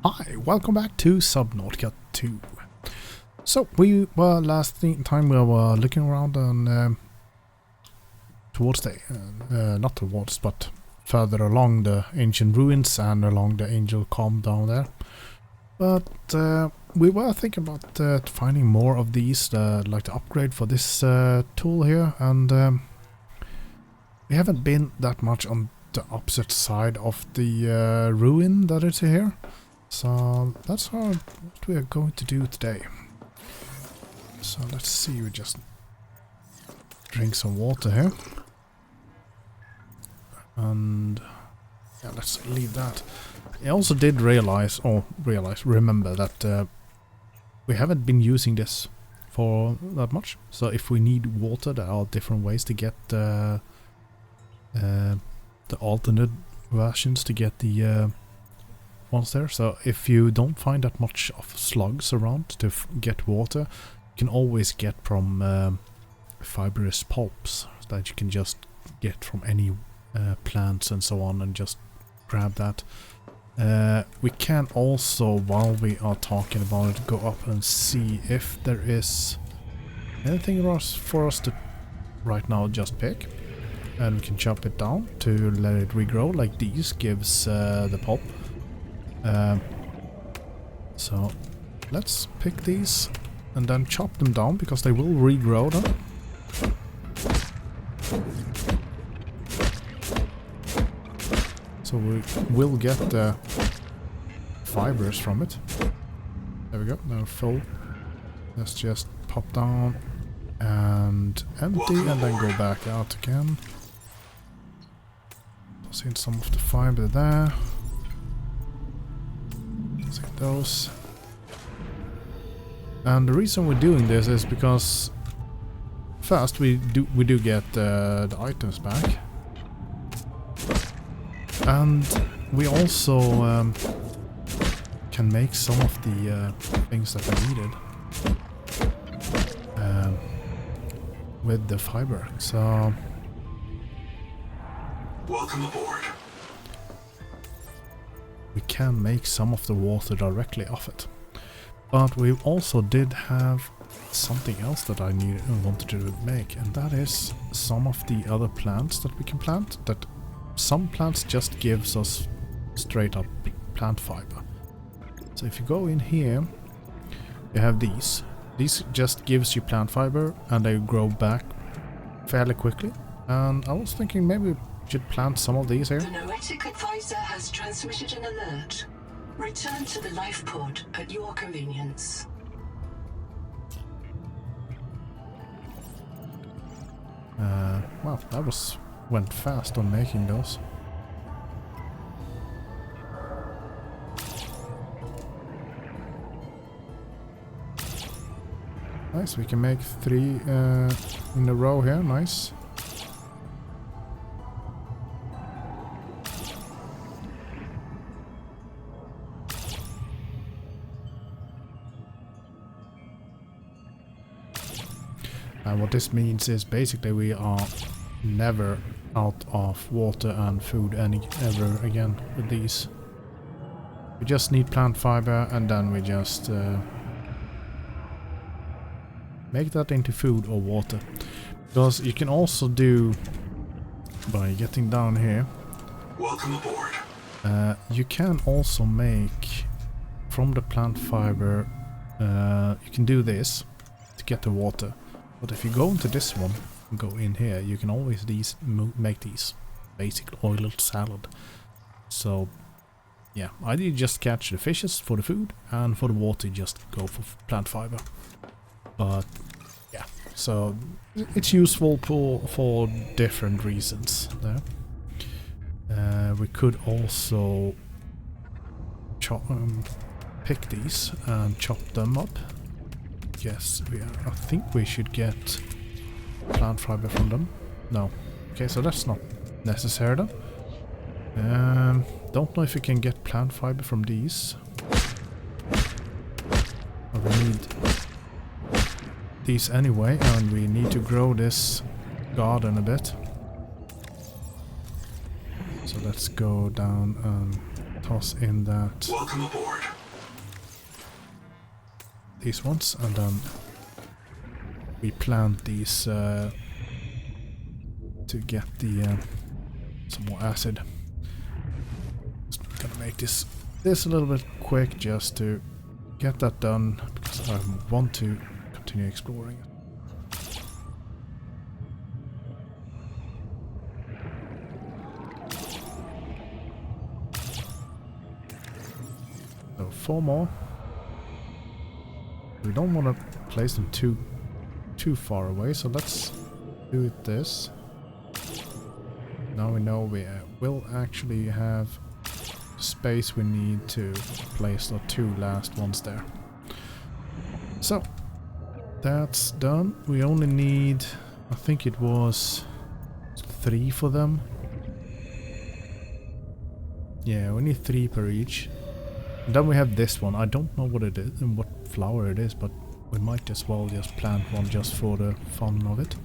Hi, welcome back to Subnautica 2. So we were time we were looking around and towards the not towards but further along the ancient ruins and along the angel calm down there. But we were thinking about finding more of these, like the upgrade for this tool here, and we haven't been that much on the opposite side of the ruin that is here. So that's what we are going to do today. So let's see, we just drink some water here. And yeah, let's leave that. I also did remember that we haven't been using this for that much. So if we need water, there are different ways to get the alternate versions to get the ones there. So if you don't find that much of slugs around to get water, you can always get from fibrous pulps that you can just get from any plants and so on, and just grab that. We can also, while we are talking about it, go up and see if there is anything for us to right now just pick, and we can chop it down to let it regrow, like these gives the pulp. So let's pick these and then chop them down, because they will regrow them. So we will get the fibers from it. There we go, they're full. Let's just pop down and empty and then go back out again. Toss in some of the fiber there. Those. And the reason we're doing this is because first we do get the items back, and we also can make some of the things that are needed with the fiber. So welcome aboard. We can make some of the water directly off it. But we also did have something else that I wanted to make, and that is some of the other plants that we can plant. That some plants just gives us straight up plant fiber. So if you go in here, you have these. These just gives you plant fiber, and they grow back fairly quickly. And I was thinking maybe should plant some of these here. The noetic advisor has transmitted an alert. Return to the life pod at your convenience. Well, that went fast on making those. Nice, we can make 3 in a row here, nice. And what this means is basically we are never out of water and food ever again with these. We just need plant fiber, and then we just make that into food or water. Because you can also do, by getting down here, welcome aboard. You can also make from the plant fiber, you can do this to get the water. But if you go into this one and go in here, you can always make these basic oiled salad. So yeah, either you just catch the fishes for the food, and for the water you just go for plant fiber. But yeah, so it's useful for different reasons there. We could also pick these and chop them up. Yes, I think we should get plant fiber from them. No. Okay, so that's not necessary then. Don't know if we can get plant fiber from these. But we need these anyway, and we need to grow this garden a bit. So let's go down and toss in that. Welcome aboard. These ones, and then we plant these to get the some more acid. Just gonna make this a little bit quick just to get that done because I want to continue exploring it. So 4 more. We don't want to place them too far away, so let's do it this. Now we know we will actually have the space we need to place the 2 last ones there. So that's done. We only need, I think it was 3 for them. Yeah, we need 3 per each. And then we have this one. I don't know what it is and what flower it is, but we might as well just plant one just for the fun of it.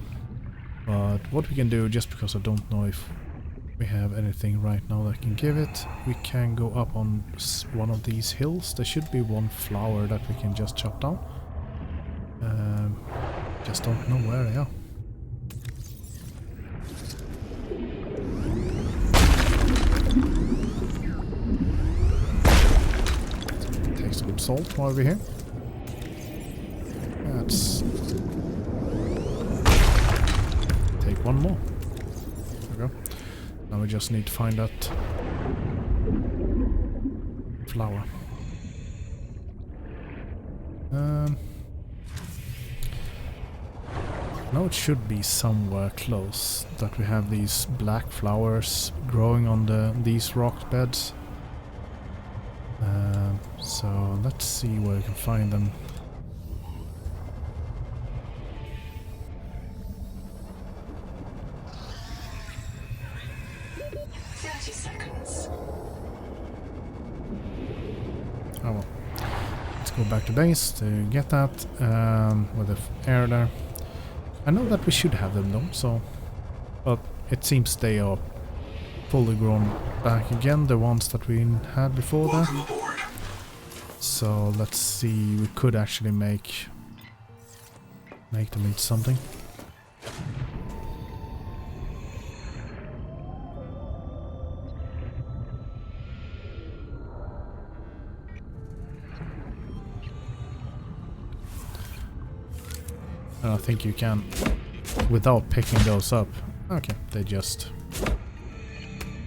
But what we can do, just because I don't know if we have anything right now that can give it, we can go up on one of these hills. There should be one flower that we can just chop down. Just don't know where they are. Take some salt while we're here. Let's take one more. There we go. Now we just need to find that flower. Now it should be somewhere close that we have these black flowers growing on these rock beds. So let's see where we can find them. Oh well. Let's go back to base to get that with the air there. I know that we should have them though, so... But it seems they are fully grown back again, the ones that we had before there. So let's see, we could actually make them into something. And I think you can, without picking those up. Okay, they just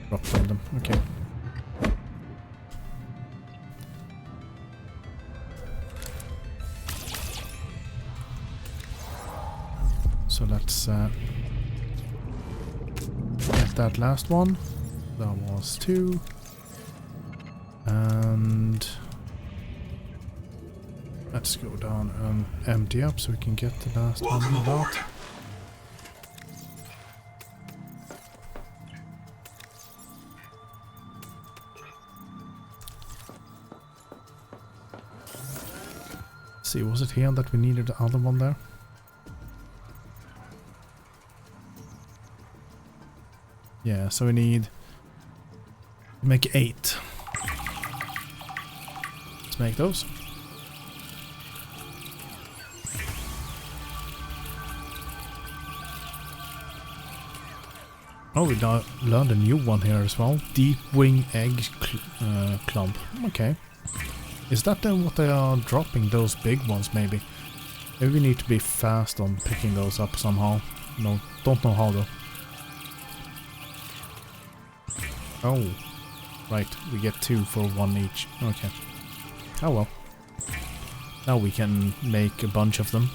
dropped on them. Okay. So let's get that last one. That was 2. And let's go down and empty up so we can get the last one out. See, was it here that we needed the other one there? Yeah, so we need make 8. Let's make those. Oh, we learned a new one here as well. Deep wing egg clump. Okay. Is that then what they are dropping, those big ones maybe? Maybe we need to be fast on picking those up somehow. No, don't know how though. Oh, right, we get 2 for 1 each. Okay. Oh well. Now we can make a bunch of them.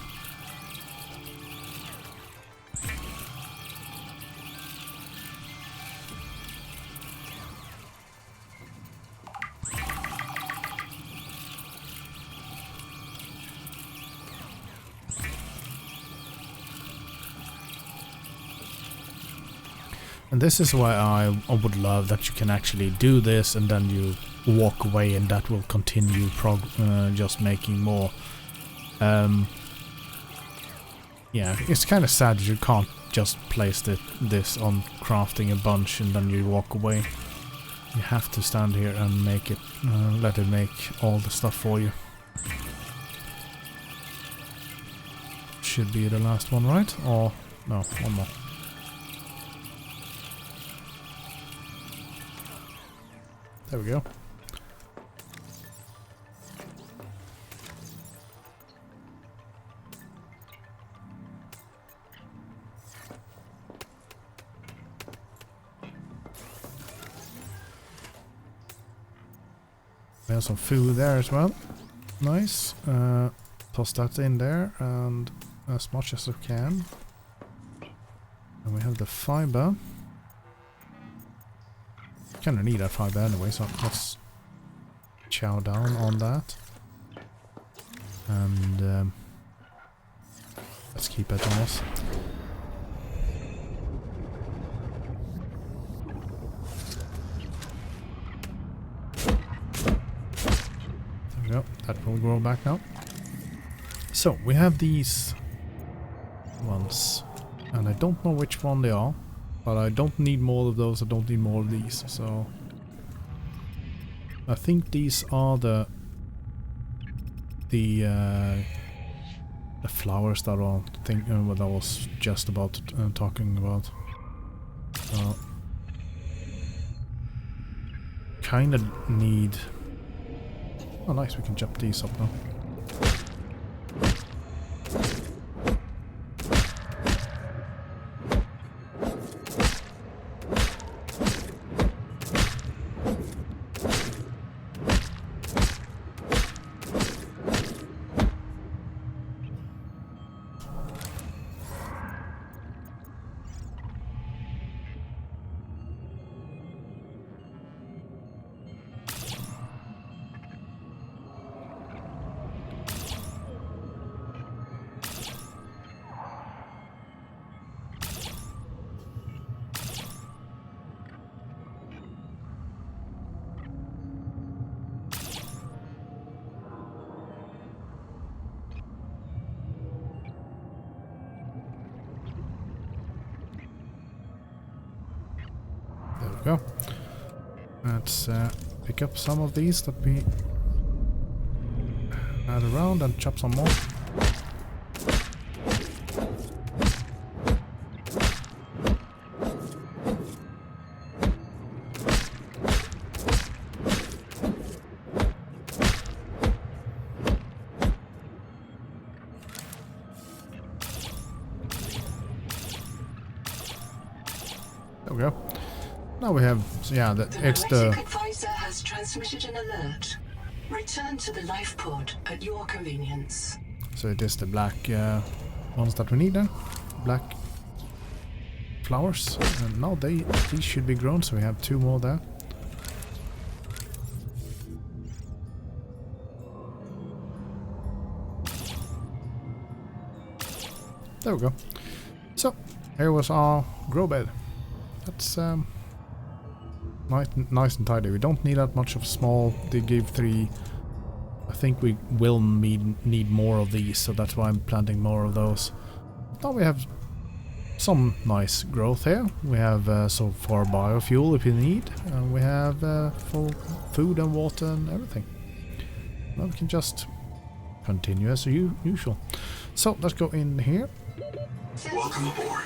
And this is why I would love that you can actually do this and then you walk away and that will continue just making more. Yeah, it's kind of sad that you can't just place this on crafting a bunch and then you walk away. You have to stand here and make it, let it make all the stuff for you. Should be the last one, right? Or no, one more. There we go. There's some food there as well. Nice. Toss that in there and as much as I can. And we have the fiber. Kinda need that fiber anyway, so let's chow down on that. And let's keep it on us. There we go, that will grow back now. So we have these ones, and I don't know which one they are. But I don't need more of those, I don't need more of these, so... I think these are the flowers that what I was just about talking about. So... Kinda need... Oh nice, we can jump these up now. Go. Let's pick up some of these that we had around and chop some more. There we go. Now we have, so yeah, it's the... advisor has transmitted an alert. Return to the life pod at your convenience. So it is the black ones that we need then. Black flowers. And now these should be grown, so we have 2 more there. There we go. So, here was our grow bed. That's nice and tidy. We don't need that much of small. They gave 3. I think we will need more of these, so that's why I'm planting more of those. Now we have some nice growth here. We have so far biofuel if you need, and we have full food and water and everything. Now we can just continue as usual. So let's go in here. Welcome aboard.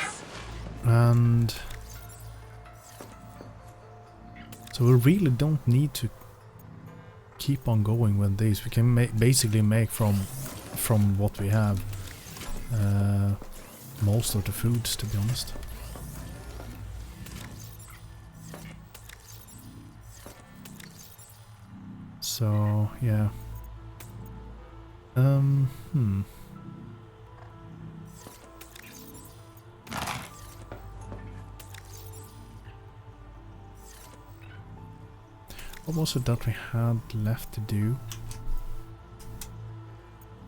And so we really don't need to keep on going with these. We can basically make from what we have most of the foods, to be honest. So yeah. What was it that we had left to do?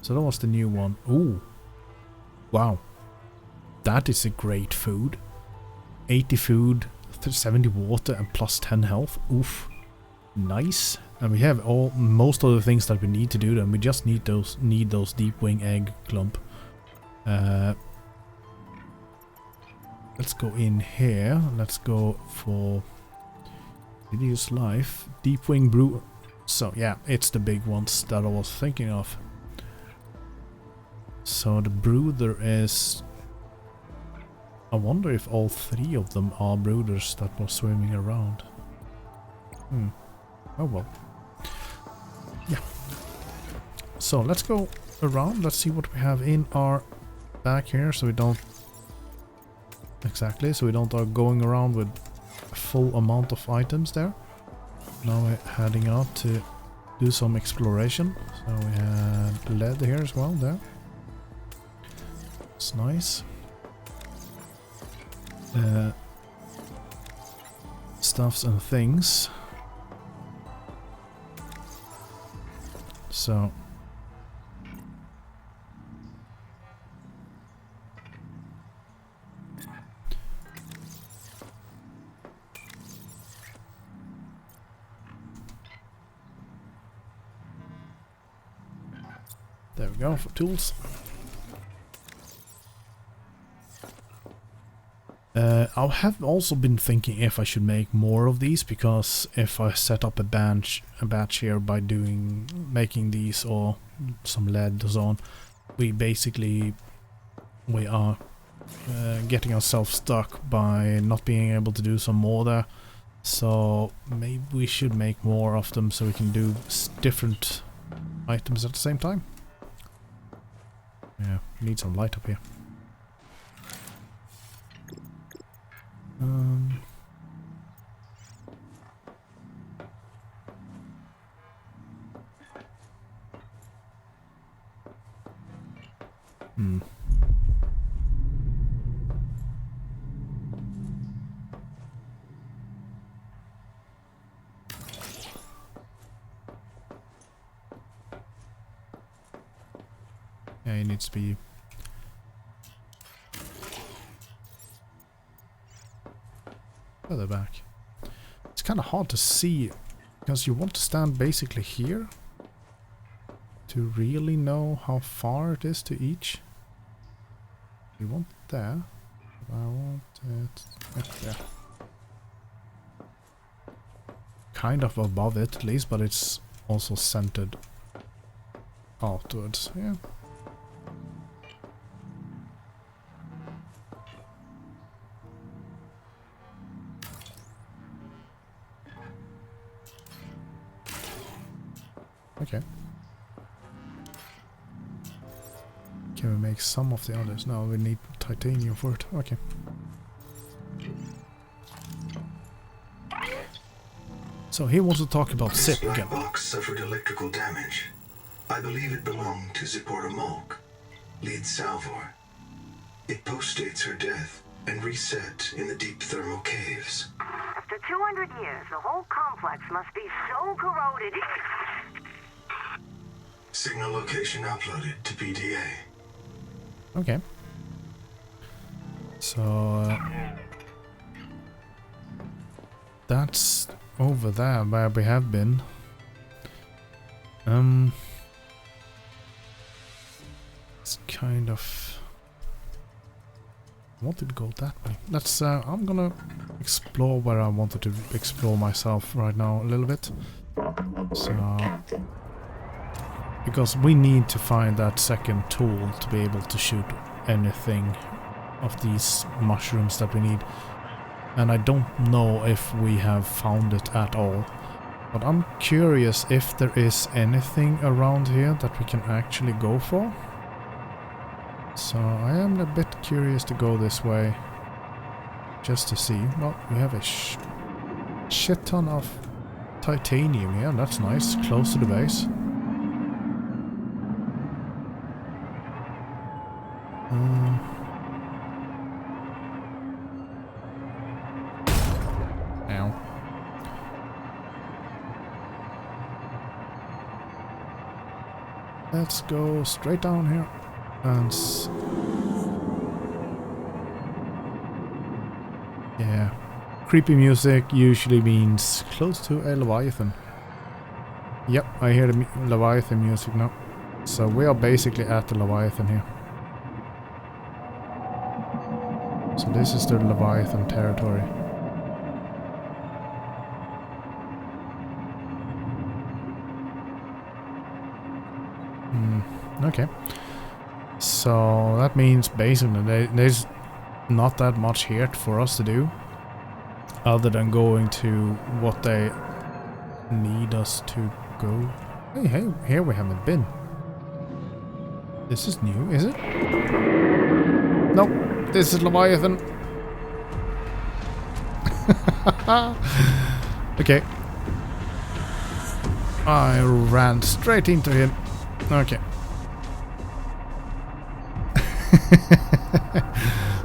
So that was the new one. Ooh. Wow. That is a great food. 80 food, 70 water and plus 10 health. Oof. Nice. And we have most of the things that we need to do them. We just need those deep wing egg clump. Let's go in here. Let's go for Reduce life. Deep wing brew. So yeah, it's the big ones that I was thinking of. So the brooder is... I wonder if all three of them are brooders that were swimming around. Oh well. Yeah. So let's go around. Let's see what we have in our bag here, so we don't... Exactly, so we don't are going around with a full amount of items there. Now we're heading out to do some exploration. So we have lead here as well there. It's nice. Stuffs and things. So there we go for tools. I have also been thinking if I should make more of these, because if I set up a batch here by making these or some lead or so on, we are getting ourselves stuck by not being able to do some more there. So maybe we should make more of them so we can do different items at the same time. Yeah, we need some light up here. Yeah, it needs to be... further back. It's kind of hard to see, because you want to stand basically here to really know how far it is to each. You want it there. I want it right there. Kind of above it at least, but it's also centered outwards. Yeah. Okay. Can we make some of the others? No, we need titanium for it. Okay. So he wants to talk about Zip again. This black box suffered electrical damage. I believe it belonged to Zipporah Malk, lead Salvor. It postdates her death and reset in the deep thermal caves. After 200 years, the whole complex must be so corroded. Signal location uploaded to PDA. Okay. So that's over there where we have been. It's kind of... I wanted to go that way. Let's I'm gonna explore where I wanted to explore myself right now a little bit. So because we need to find that second tool to be able to shoot anything of these mushrooms that we need. And I don't know if we have found it at all. But I'm curious if there is anything around here that we can actually go for. So I am a bit curious to go this way. Just to see. Well, we have a shit ton of titanium here. That's nice. Close to the base. Ow. Let's go straight down here and yeah, creepy music usually means close to a Leviathan. Yep, I hear the Leviathan music now. So we are basically at the Leviathan here. So this is the Leviathan territory. Okay. So that means basically there's not that much here for us to do, other than going to what they need us to go. Hey, here we haven't been. This is new, is it? Nope, this is Leviathan. Okay. I ran straight into him. Okay.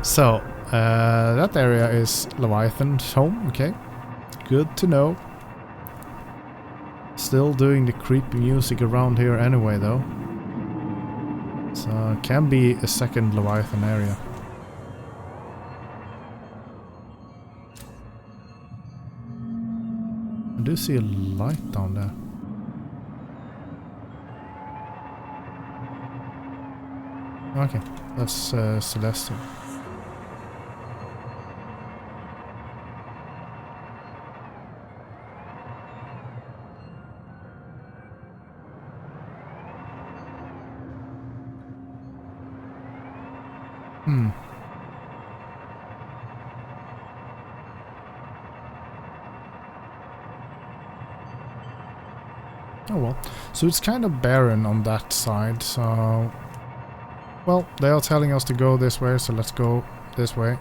So, that area is Leviathan's home, okay. Good to know. Still doing the creepy music around here anyway, though. So, can be a second Leviathan area. I do see a light down there. Okay, that's Celestial. Oh well, so it's kind of barren on that side, so... Well, they are telling us to go this way, so let's go this way.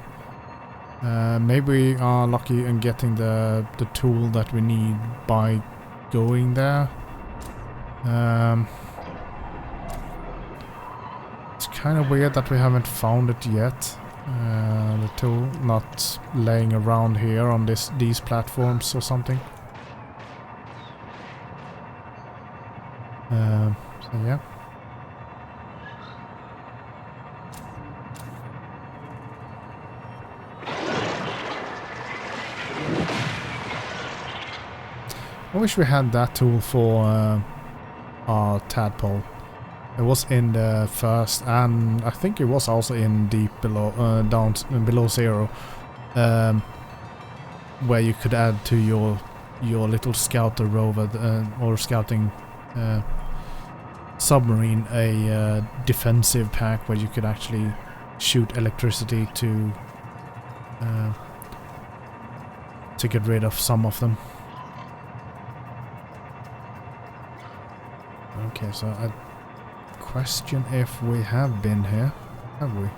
Maybe we are lucky in getting the tool that we need by going there. It's kind of weird that we haven't found it yet. The tool not laying around here on these platforms or something. So yeah. I wish we had that tool for our tadpole. It was in the first, and I think it was also in deep below, down below zero, where you could add to your little scouter rover or scouting submarine a defensive pack where you could actually shoot electricity to get rid of some of them. Okay, so I question if we have been here. Have we?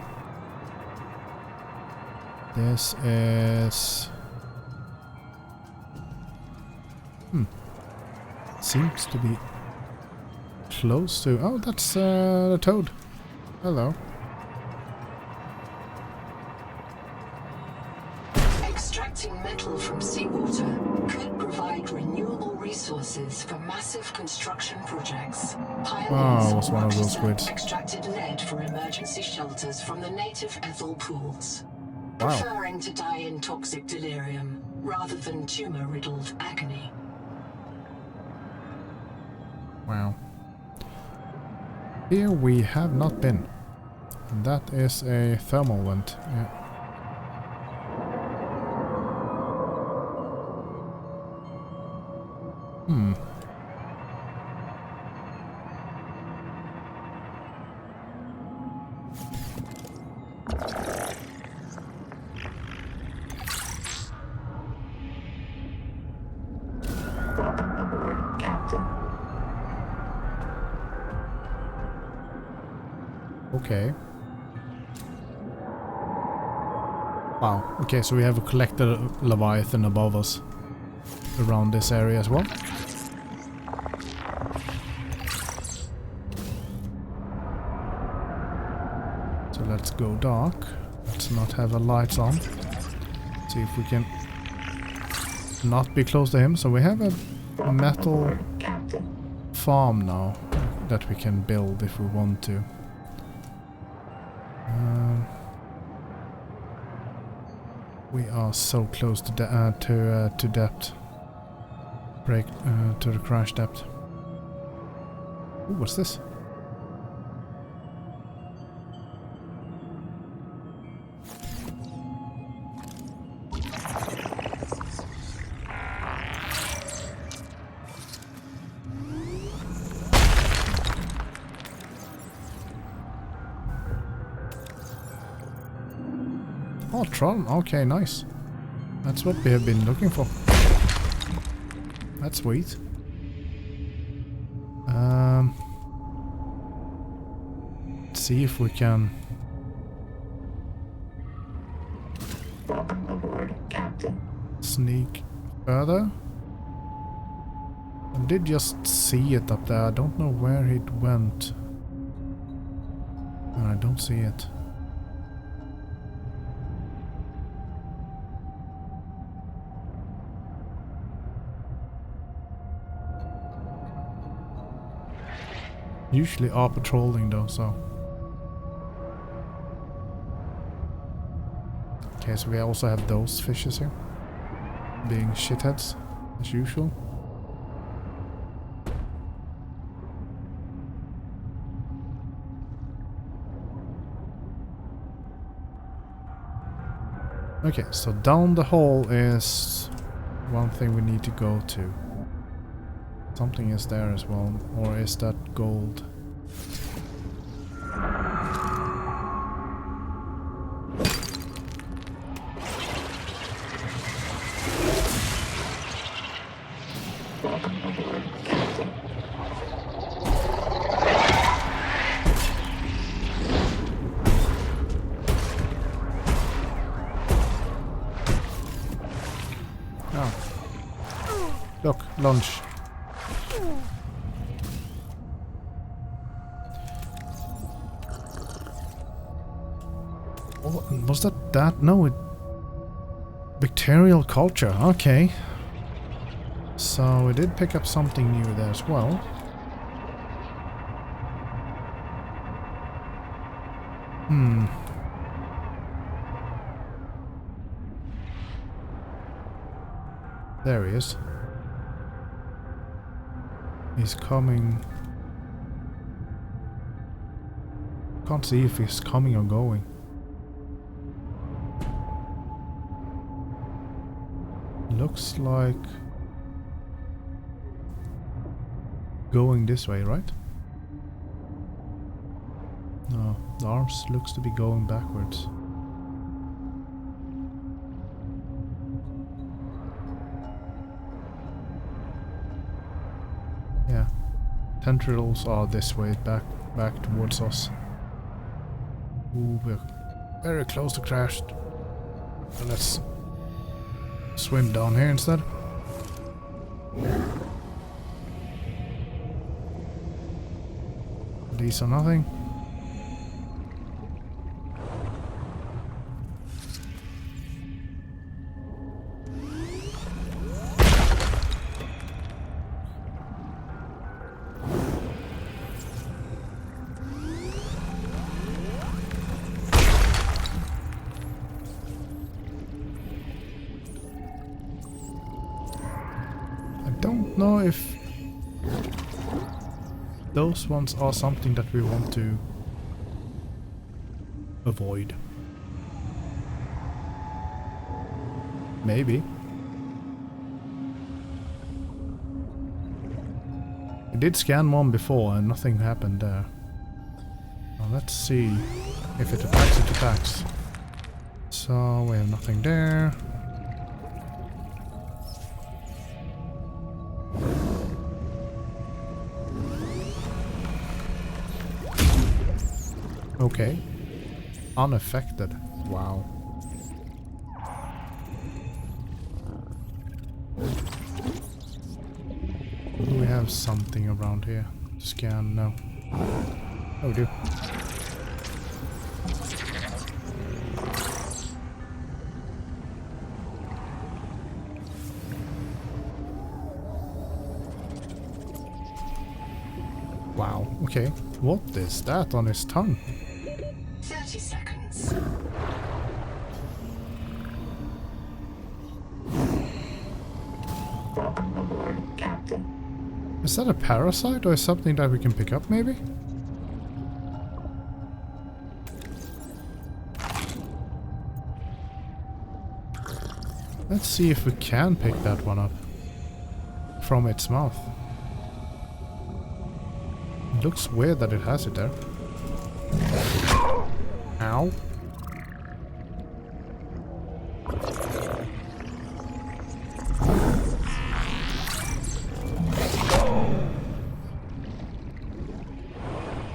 This is... Seems to be close to... Oh, that's the toad. Hello. Extracting metal from seawater could provide renewable resources for massive construction projects. Pioneers was one of those squids. extracted lead for emergency shelters from the native ethel pools, Wow. preferring to die in toxic delirium rather than tumor-riddled agony. Wow. Here we have not been. And that is a thermal vent. Yeah. Okay. Wow. Okay, so we have a collected Leviathan above us. Around this area as well. So let's go dark. Let's not have our lights on. See if we can not be close to him. So we have a metal farm now that we can build if we want to. We are so close to depth. Break to the crash depth. Ooh, what's this? Oh, Tron. Okay, nice. That's what we have been looking for. That's sweet. Let's see if we can... sneak further. I did just see it up there. I don't know where it went. I don't see it. Usually are patrolling though, so. Okay, so we also have those fishes here. Being shitheads, as usual. Okay, so down the hall is one thing we need to go to. Something is there as well, or is that gold? Look, lunch. Oh, was that? No, it... Bacterial culture, okay. So we did pick up something new there as well. There he is. He's coming. Can't see if he's coming or going. Looks like going this way, right? No, the arms looks to be going backwards. Yeah, tendrils are this way, back towards us. Ooh, we're very close to crashed. So let's swim down here instead. These are nothing. Don't know if those ones are something that we want to avoid. Maybe. We did scan one before and nothing happened there. Now let's see if it attacks, it attacks. So we have nothing there. Okay. Unaffected. Wow. Do we have something around here to scan? No. Oh, we do. Wow. Okay. What is that on his tongue? 30 seconds. Is that a parasite or something that we can pick up maybe? Let's see if we can pick that one up from its mouth. It looks weird that it has it there. Ow.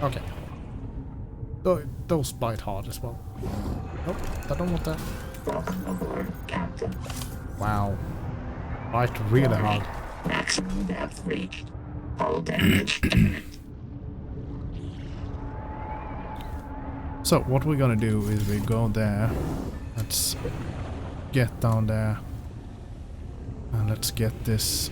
Okay. Those bite hard as well. Nope, I don't want that. Wow. Bite really hard. Maximum depth reached. Hull damage imminent. So what we're gonna do is we go there. Let's get down there. And let's get this.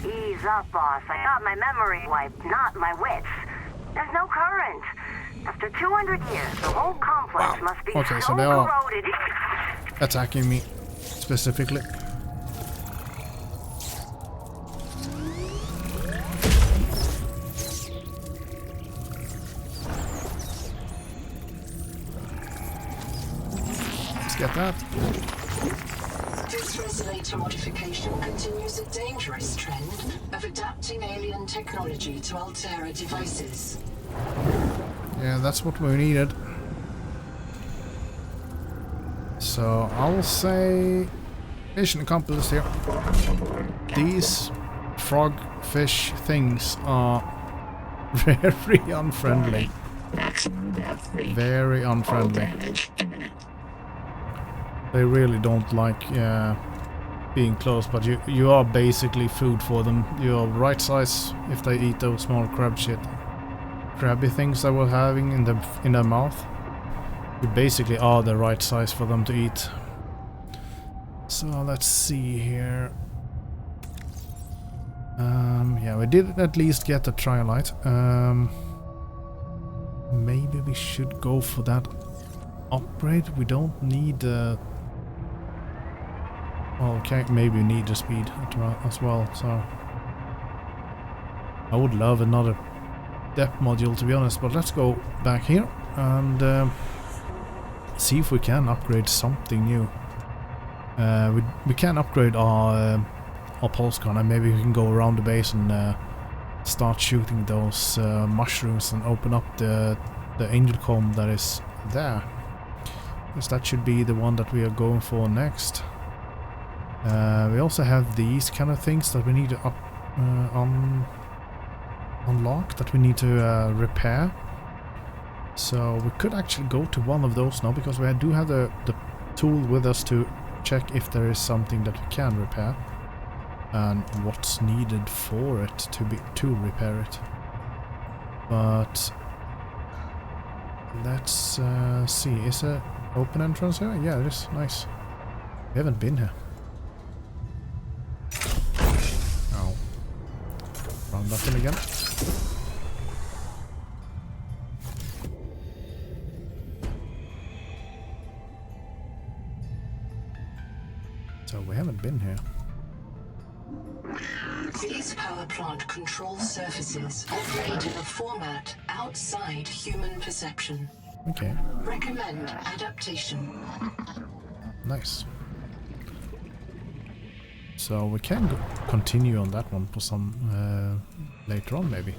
Ease up, boss. I got my memory wiped, not my wits. There's no current. After 200 years, the whole complex must be Okay, so so they are corroded. attacking me specifically. Let's get that. This resonator modification continues a dangerous trend of adapting alien technology to Altera devices. Yeah, that's what we needed. So I'll say mission accomplished here. These frog fish things are very unfriendly. Maximum depth reached. Very Hull unfriendly. damage imminent. They really don't like being close, but you are basically food for them. You're right size if they eat those small crabby things that we're having in their mouth. You basically are the right size for them to eat. So let's see here. Yeah, we did at least get a trialite. Maybe we should go for that upgrade. We don't need okay, maybe we need the speed as well, so I would love another depth module, to be honest, but let's go back here and see if we can upgrade something new. We can upgrade our pulse gun, and maybe we can go around the base and start shooting those mushrooms and open up the angel comb that is there. Because that should be the one that we are going for next. We also have these kind of things that we need to unlock, that we need to repair. So we could actually go to one of those now, because we do have the tool with us to check if there is something that we can repair and what's needed for it to repair it. But let's see, is it open entrance here? Yeah, it is. Nice. We haven't been here. Oh. Wrong button again. So we haven't been here. These power plant control surfaces operate in a format outside human perception. Okay. Recommend adaptation. Nice. So we can continue on that one for some later on, maybe.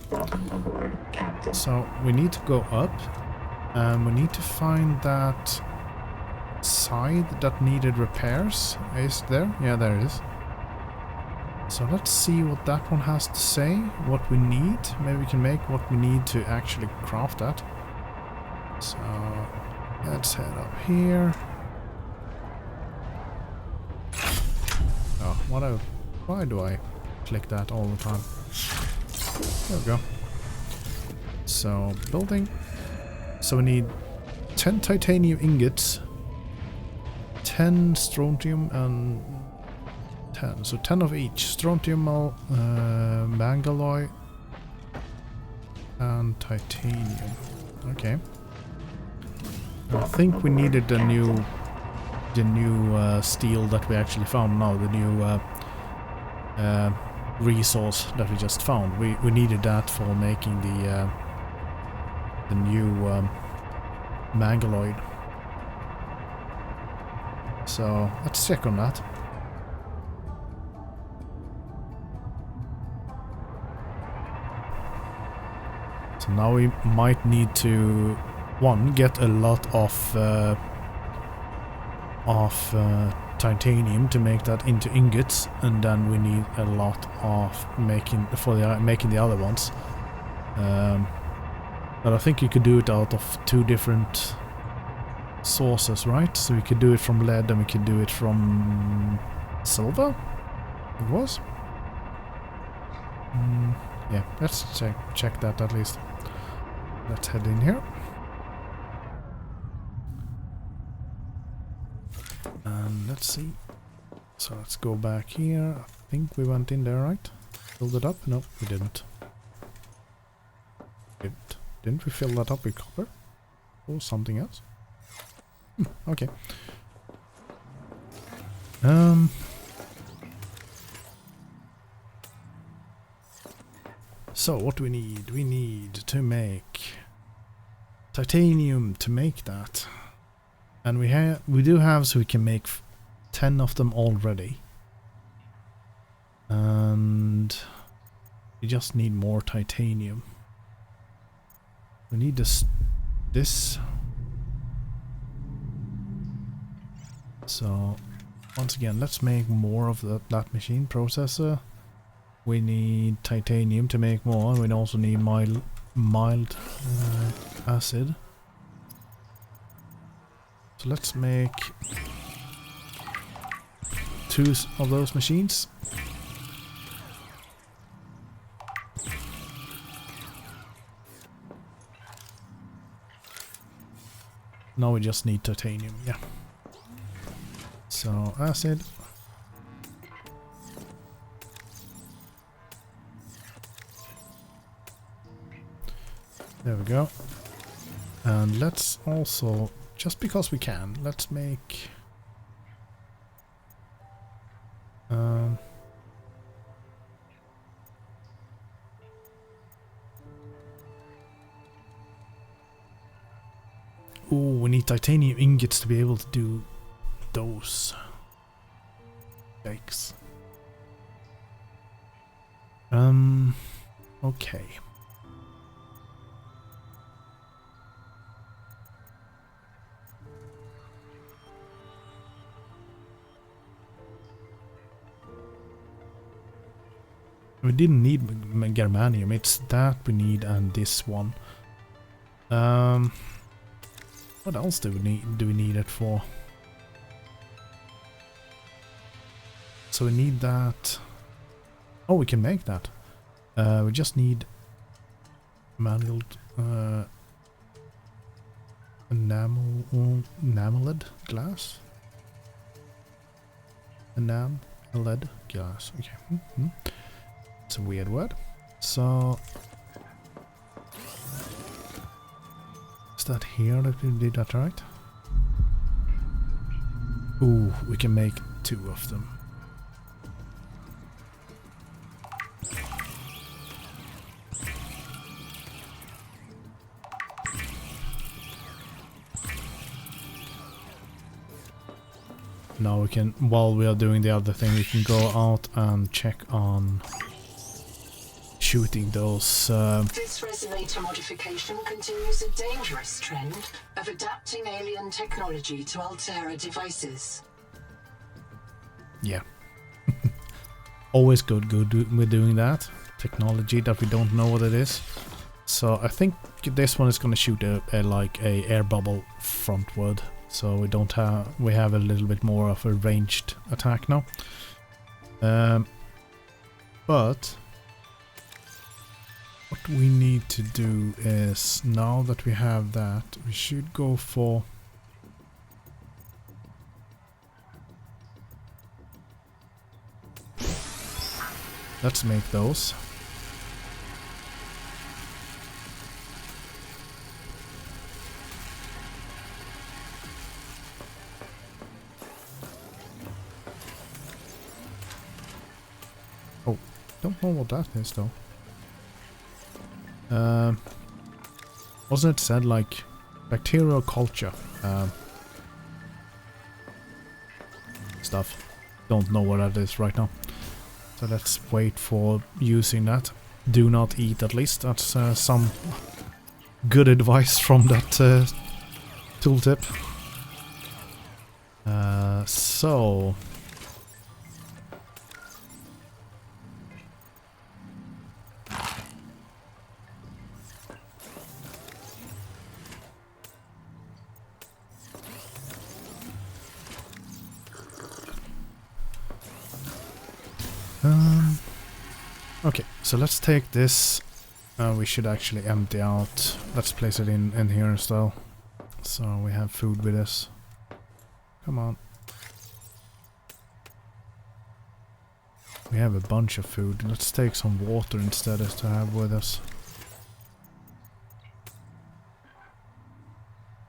So we need to go up, and we need to find that side that needed repairs. Is there? Yeah, there it is. So let's see what that one has to say, what we need. Maybe we can make what we need to actually craft that. So let's head up here. Oh, why do I click that all the time? There we go. So building. So we need 10 titanium ingots, 10 strontium, and 10. So 10 of each. Strontium, mangalloy, and titanium. Okay. I think we needed the new steel that we actually found now. The new resource that we just found. We needed that for making the new mangalloy. So let's check on that. So now we might need to, one, get a lot of of titanium to make that into ingots, and then we need a lot of making the other ones. But I think you could do it out of 2 different sources, right? So we could do it from lead and we could do it from silver. It was. Yeah, let's check that at least. Let's head in here. And let's see. So let's go back here. I think we went in there, right? Filled it up? No, we didn't. Didn't we fill that up with copper? Or something else? Okay. So what do we need? We need to make titanium to make that. And we do have, so we can make 10 of them already. And we just need more titanium. We need this. So once again, let's make more of that machine processor. We need titanium to make more. We also need mild acid. So let's make 2 of those machines. Now we just need titanium, yeah. So acid. There we go. And let's also, just because we can, let's make we need titanium ingots to be able to do those bakes. Okay. We didn't need germanium, it's that we need and this one. What else do we need it for? So we need that. Oh, we can make that. We just need enameled glass. Enameled glass. Okay. It's a weird word. So is that here that we did that right? Ooh, we can make 2 of them. Now we can, while we are doing the other thing, we can go out and check on shooting those. This resonator modification continues a dangerous trend of adapting alien technology to Altera devices. Yeah. Always good with doing that. Technology that we don't know what it is. So I think this one is going to shoot a air bubble frontward. So we have a little bit more of a ranged attack now. But what we need to do is, now that we have that, we should go for let's make those. Oh, don't know what that is though. Wasn't it said like bacterial culture stuff? Don't know what that is right now. So let's wait for using that. Do not eat, at least. That's some good advice from that tooltip. So okay, so let's take this. We should actually empty out. Let's place it in here as well. So we have food with us. Come on. We have a bunch of food. Let's take some water instead as to have with us.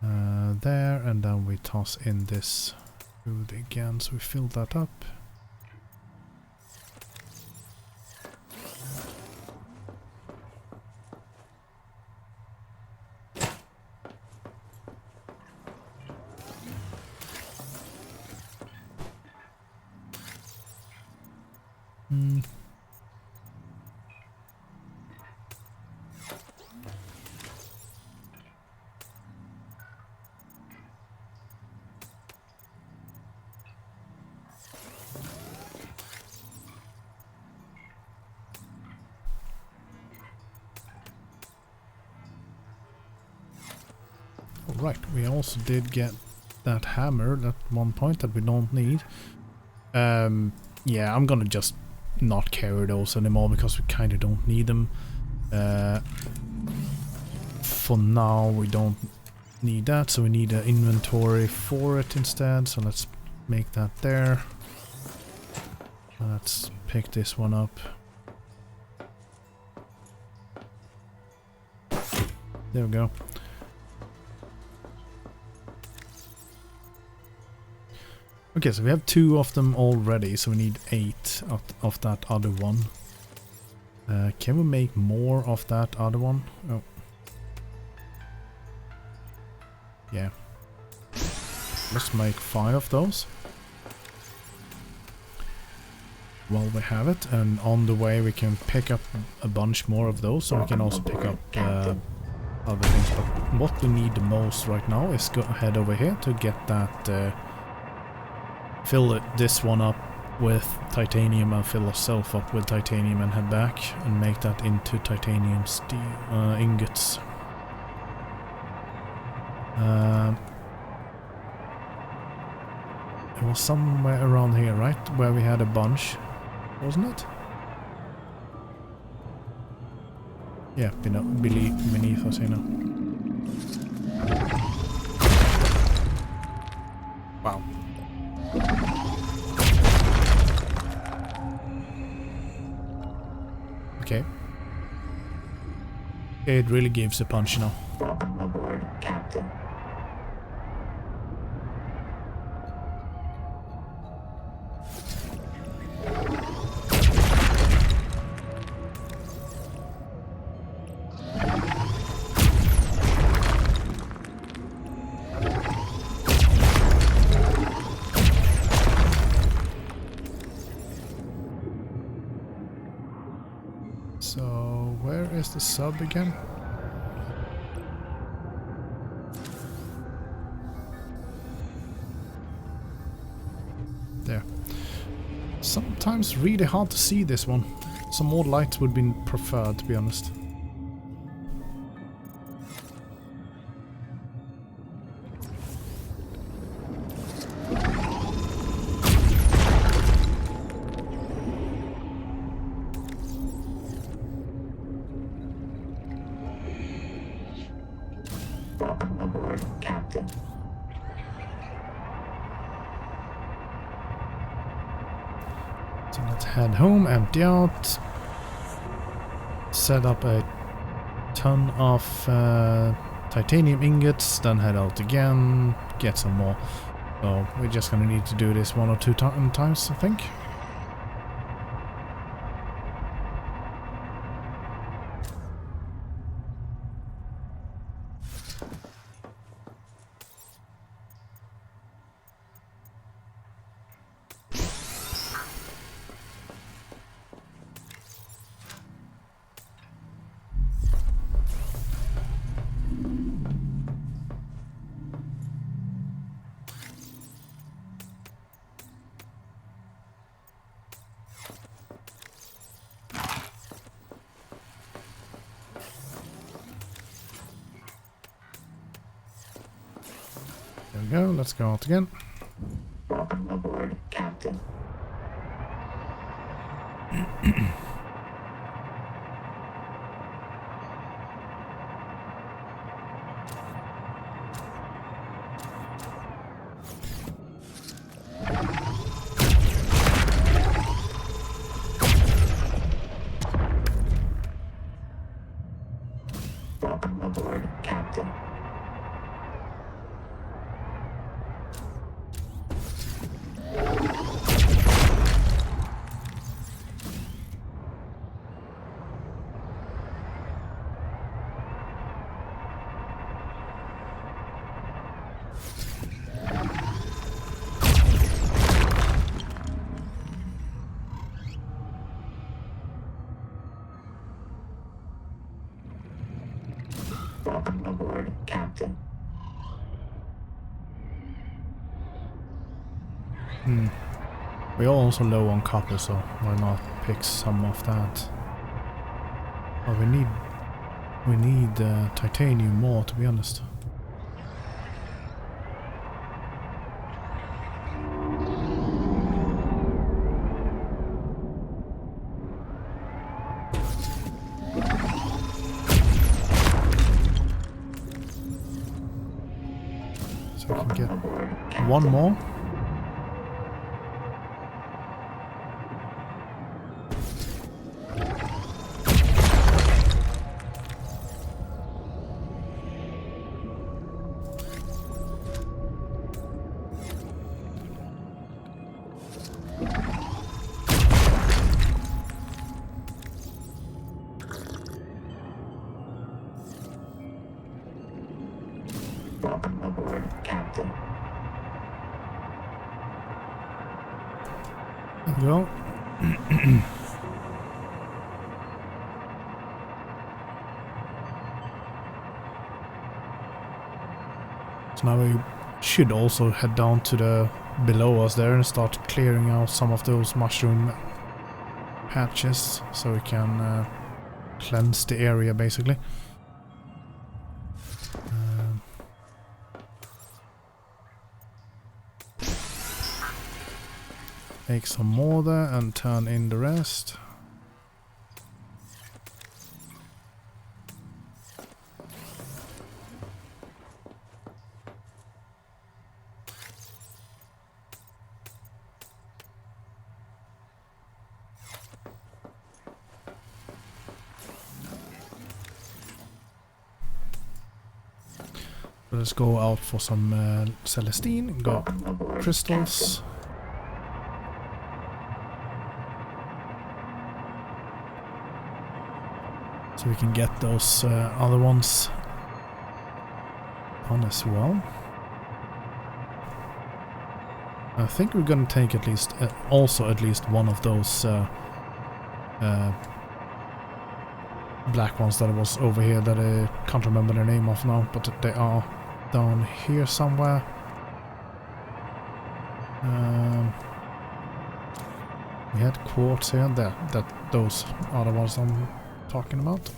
There, and then we toss in this food again, so we fill that up. Right, we also did get that hammer at one point that we don't need. Yeah, I'm gonna just not carry those anymore because we kind of don't need them. For now we don't need that, so we need an inventory for it instead, so let's make that there. Let's pick this one up. There we go. Okay, so we have 2 of them already, so we need 8 of that other one. Can we make more of that other one? Oh. Yeah. Let's make 5 of those. While we have it, and on the way we can pick up a bunch more of those, so we can also pick up other things. But what we need the most right now is go head over here to get that... fill this one up with titanium and fill ourselves up with titanium and head back and make that into titanium steel ingots. It was somewhere around here, right? Where we had a bunch, wasn't it? Yeah, beneath us, you know. Wow. Okay. It really gives a punch now. Welcome aboard, Captain. So, where is the sub again? There. Sometimes really hard to see this one. Some more lights would be preferred, to be honest. Welcome aboard, Captain. So let's head home, empty out, set up a ton of titanium ingots, then head out again, get some more. So we're just gonna need to do this 1 or 2 times, I think. go. Let's go out again. Welcome aboard, Captain. Welcome aboard, Captain. Welcome aboard, Captain. We are also low on copper, so why not pick some of that? But we need titanium more, to be honest. So we can get one more. Welcome aboard, Captain. There we go. So now we should also head down to the below us there and start clearing out some of those mushroom patches so we can cleanse the area basically. Make some more there and turn in the rest. Let's go out for some Celestine, got crystals. So we can get those other ones on as well. I think we're gonna take at least also at least one of those black ones that was over here that I can't remember the name of now, but they are down here somewhere. We had quartz here, that those are the ones I'm talking about.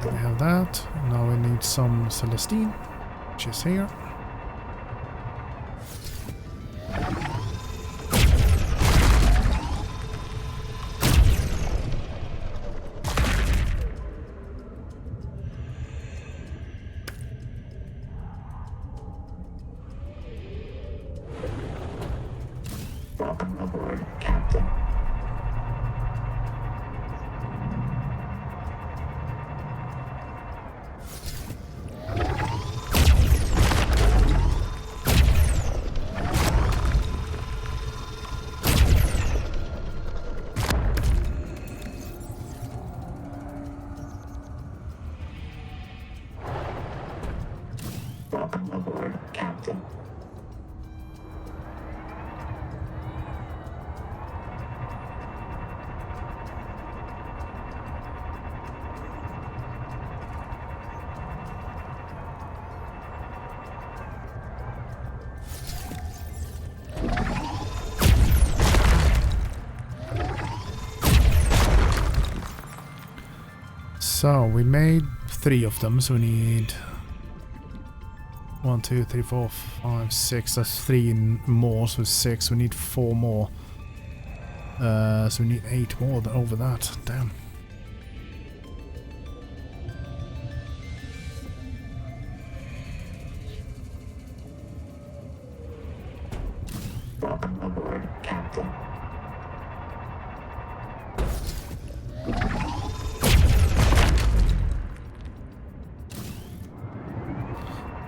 We have that. Now we need some Celestine, which is here. Welcome aboard, Captain. Welcome aboard, Captain. So we made 3 of them, so we need 1, 2, 3, 4, 5, 6. That's 3 more, so 6. We need 4 more. So we need 8 more over that. Damn. Welcome aboard, Captain.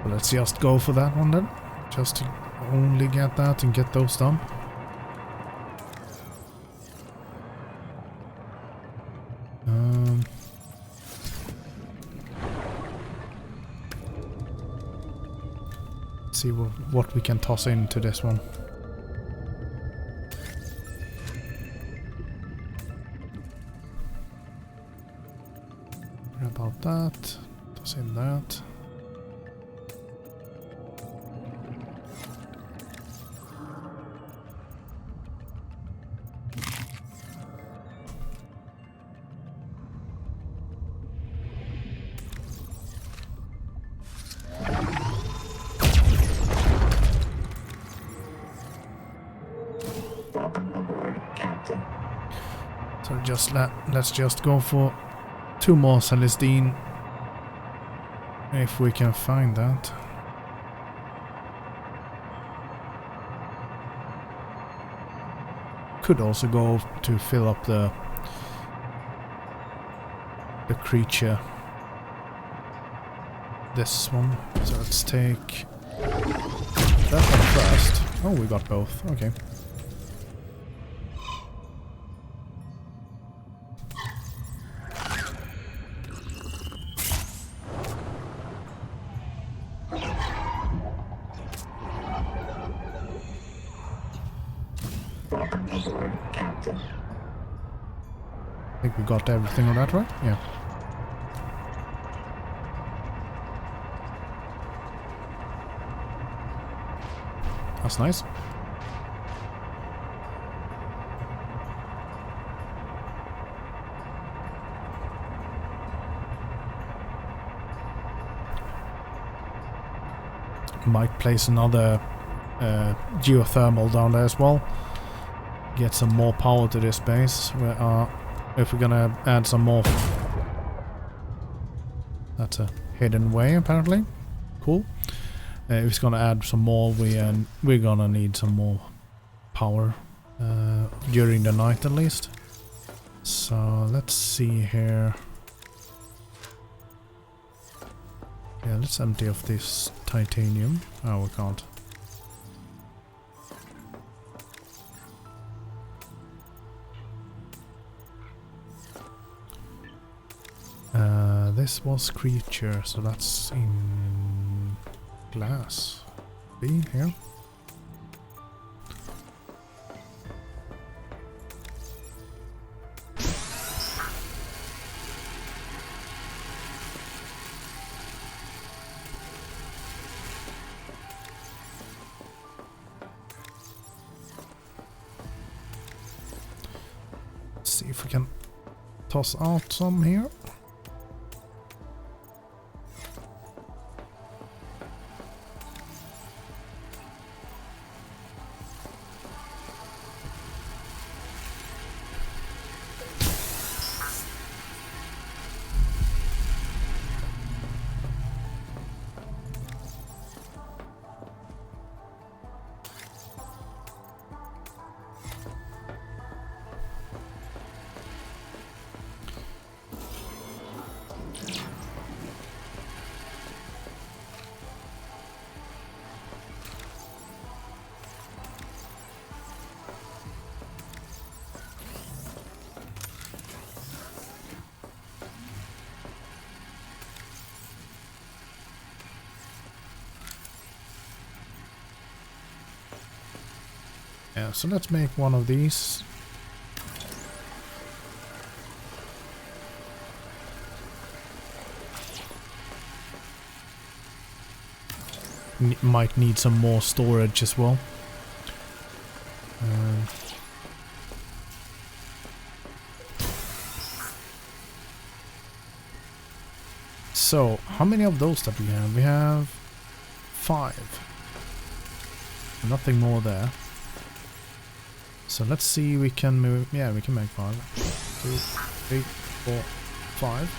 Well, let's just go for that one then. Just to only get that and get those done. See what we can toss into this one. About that, toss in that. Welcome aboard, Captain. So let's just go for 2 more Celestine, if we can find that. Could also go to fill up the creature. This one. So let's take that one first. Oh, we got both. Okay. Welcome aboard, Captain. I think we got everything on that, right? Yeah. That's nice. Might place another geothermal down there as well. Get some more power to this base. If we're gonna add some more. That's a hidden way apparently. Cool. If it's gonna add some more, we're gonna need some more power during the night at least. So let's see here. Yeah, let's empty off this titanium. Oh, we can't. This was creature, so that's in glass. B here. Let's see if we can toss out some here. Yeah, so let's make one of these. Might need some more storage as well. So, how many of those that we have? We have 5. Nothing more there. So let's see, we can move. Yeah, we can make 5. 2, 3, 4, 5.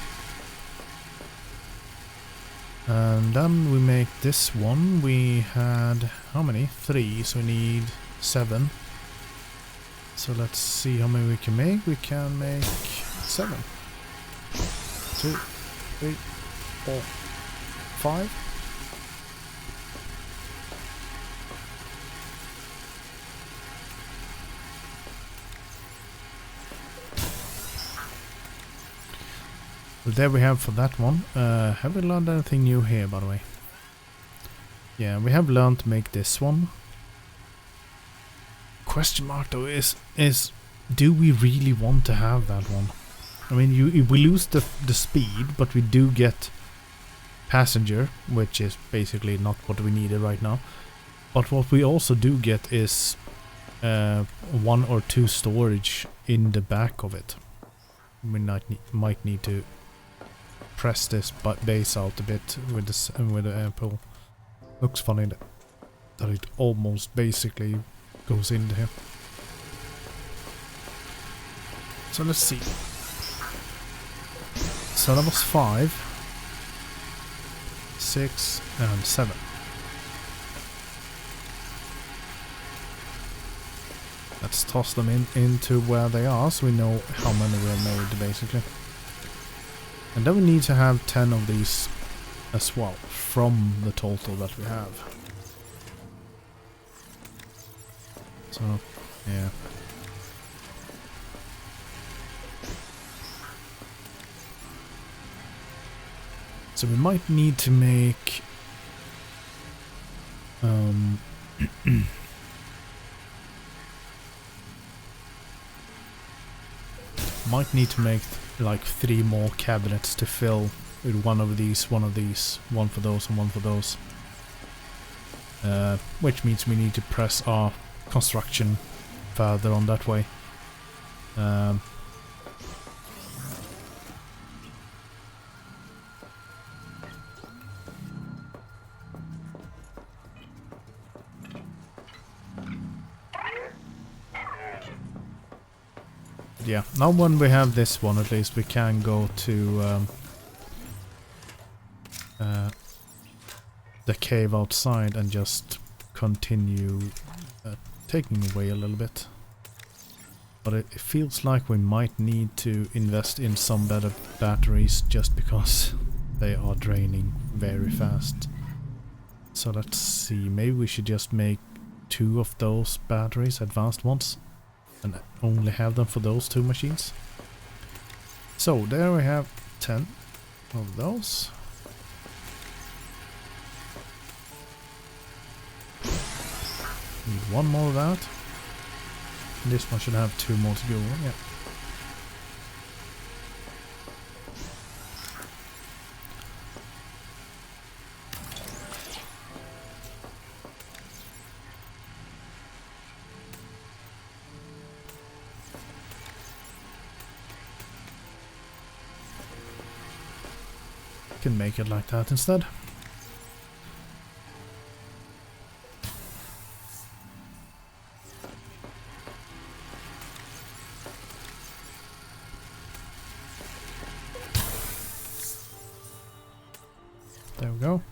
And then we make this one. We had how many? 3, so we need 7. So let's see how many we can make. We can make 7. 2, 3, 4, 5. Well, there we have for that one. Have we learned anything new here, by the way? Yeah, we have learned to make this one. Question mark though is do we really want to have that one? I mean, we lose the speed, but we do get passenger, which is basically not what we needed right now. But what we also do get is 1 or 2 storage in the back of it. We might need to press this base out a bit with the air pull. Looks funny that it almost basically goes into here. So let's see. So that was 5, 6, and 7. Let's toss them into where they are, so we know how many we have made, basically. And then we need to have 10 of these as well, from the total that we have. So, yeah. So we might need to make... might need to make like 3 more cabinets to fill with one of these, one for those, and one for those. Which means we need to press our construction further on that way. Yeah, now when we have this one, at least we can go to the cave outside and just continue taking away a little bit. But it feels like we might need to invest in some better batteries just because they are draining very fast. So let's see, maybe we should just make 2 of those batteries, advanced ones, and only have them for those 2 machines. So there we have 10 of those. Need 1 more of that. And this one should have 2 more to go. Yeah. Can make it like that instead. There we go.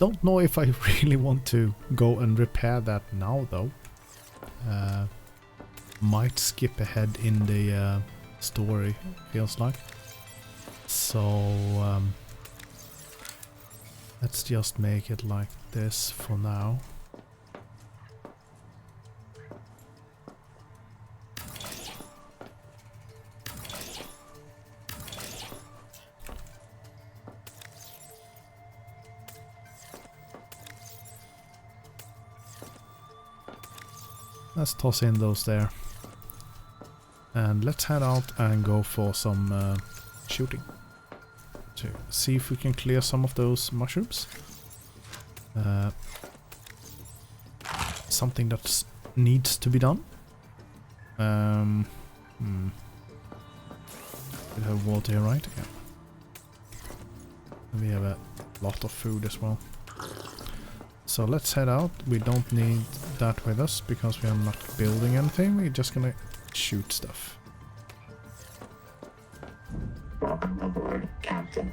Don't know if I really want to go and repair that now though. Might skip ahead in the story, feels like. So let's just make it like this for now. Let's toss in those there. And let's head out and go for some shooting. To see if we can clear some of those mushrooms. Something that needs to be done. We have water here, right? Yeah. And we have a lot of food as well. So let's head out. We don't need that with us because we are not building anything. We're just gonna shoot stuff. Welcome aboard, Captain.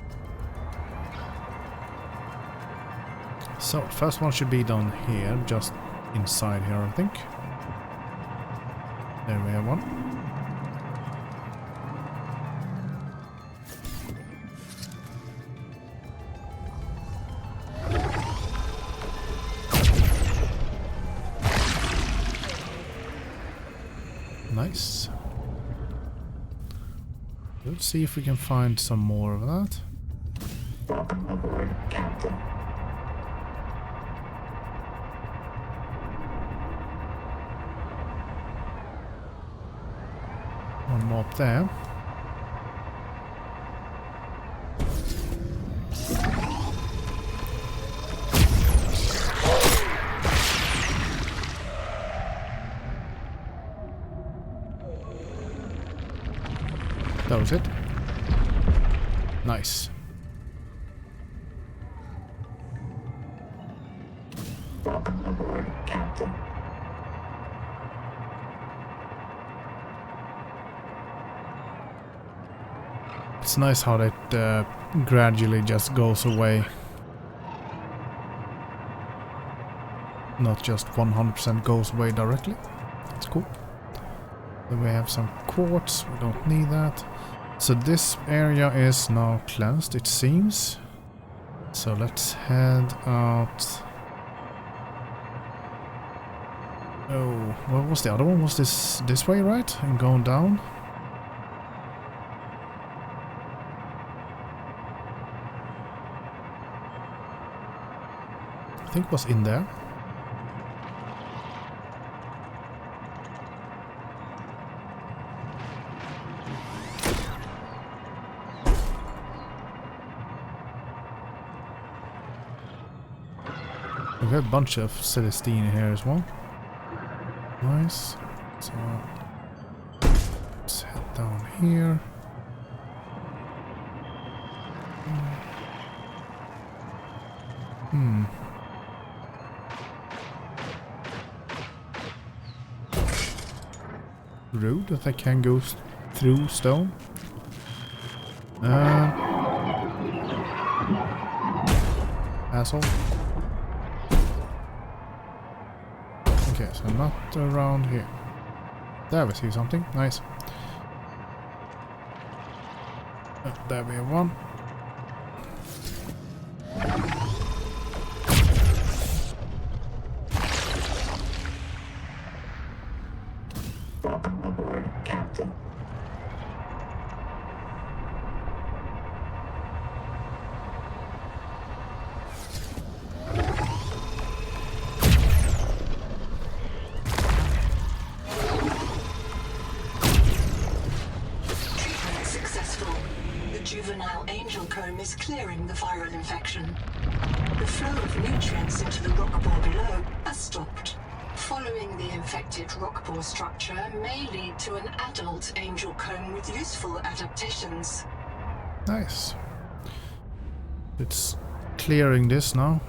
So first one should be down here, just inside here, I think. There we have one. Nice. Let's see if we can find some more of that. Welcome aboard, Captain. One more up there. That was it. Nice. Welcome aboard, Captain. It's nice how that gradually just goes away. Not just 100% goes away directly. That's cool. Then we have some quartz. We don't need that. So this area is now cleansed, it seems. So let's head out. Oh, what was the other one? Was this way, right? And going down? I think it was in there. We have a bunch of Celestine here as well. Nice. So let's head down here. Rude that I can go through stone. Asshole. Okay, so not around here. There we see something. Nice. There we have one. Welcome aboard, Captain. Treatment successful. The juvenile angel comb is clearing the viral infection. The flow of nutrients into the rock bore below has stopped. Following the infected rock bore structure may lead to an adult angel comb with useful adaptations. Nice. It's clearing this now.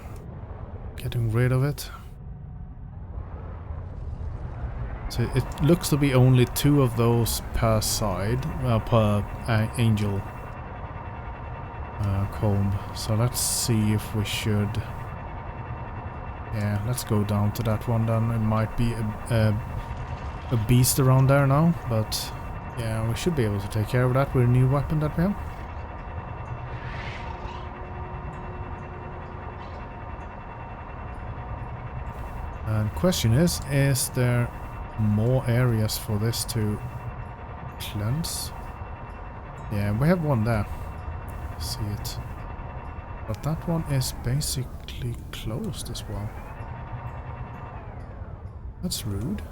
Getting rid of it. So it looks to be only 2 of those per side, per angel comb. So let's see if we should. Yeah, let's go down to that one then. It might be a beast around there now, but yeah, we should be able to take care of that with a new weapon that we have. And question is there more areas for this to cleanse? Yeah, we have one there. See it. But that one is basically closed as well. That's rude.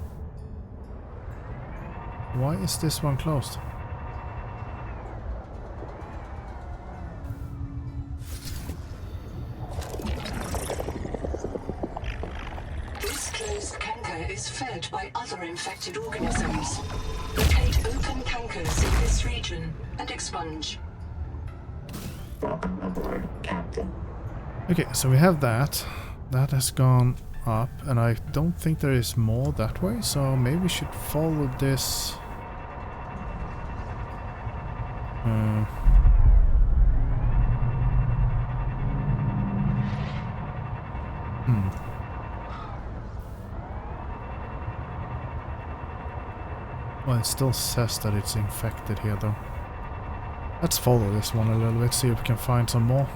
Why is this one closed? This closed canker is fed by other infected organisms. Locate open tankers in this region and expunge. Welcome aboard, Captain. Okay, so we have that. That has gone up, and I don't think there is more that way, so maybe we should follow this. Well, it still says that it's infected here, though. Let's follow this one a little bit, see if we can find some more.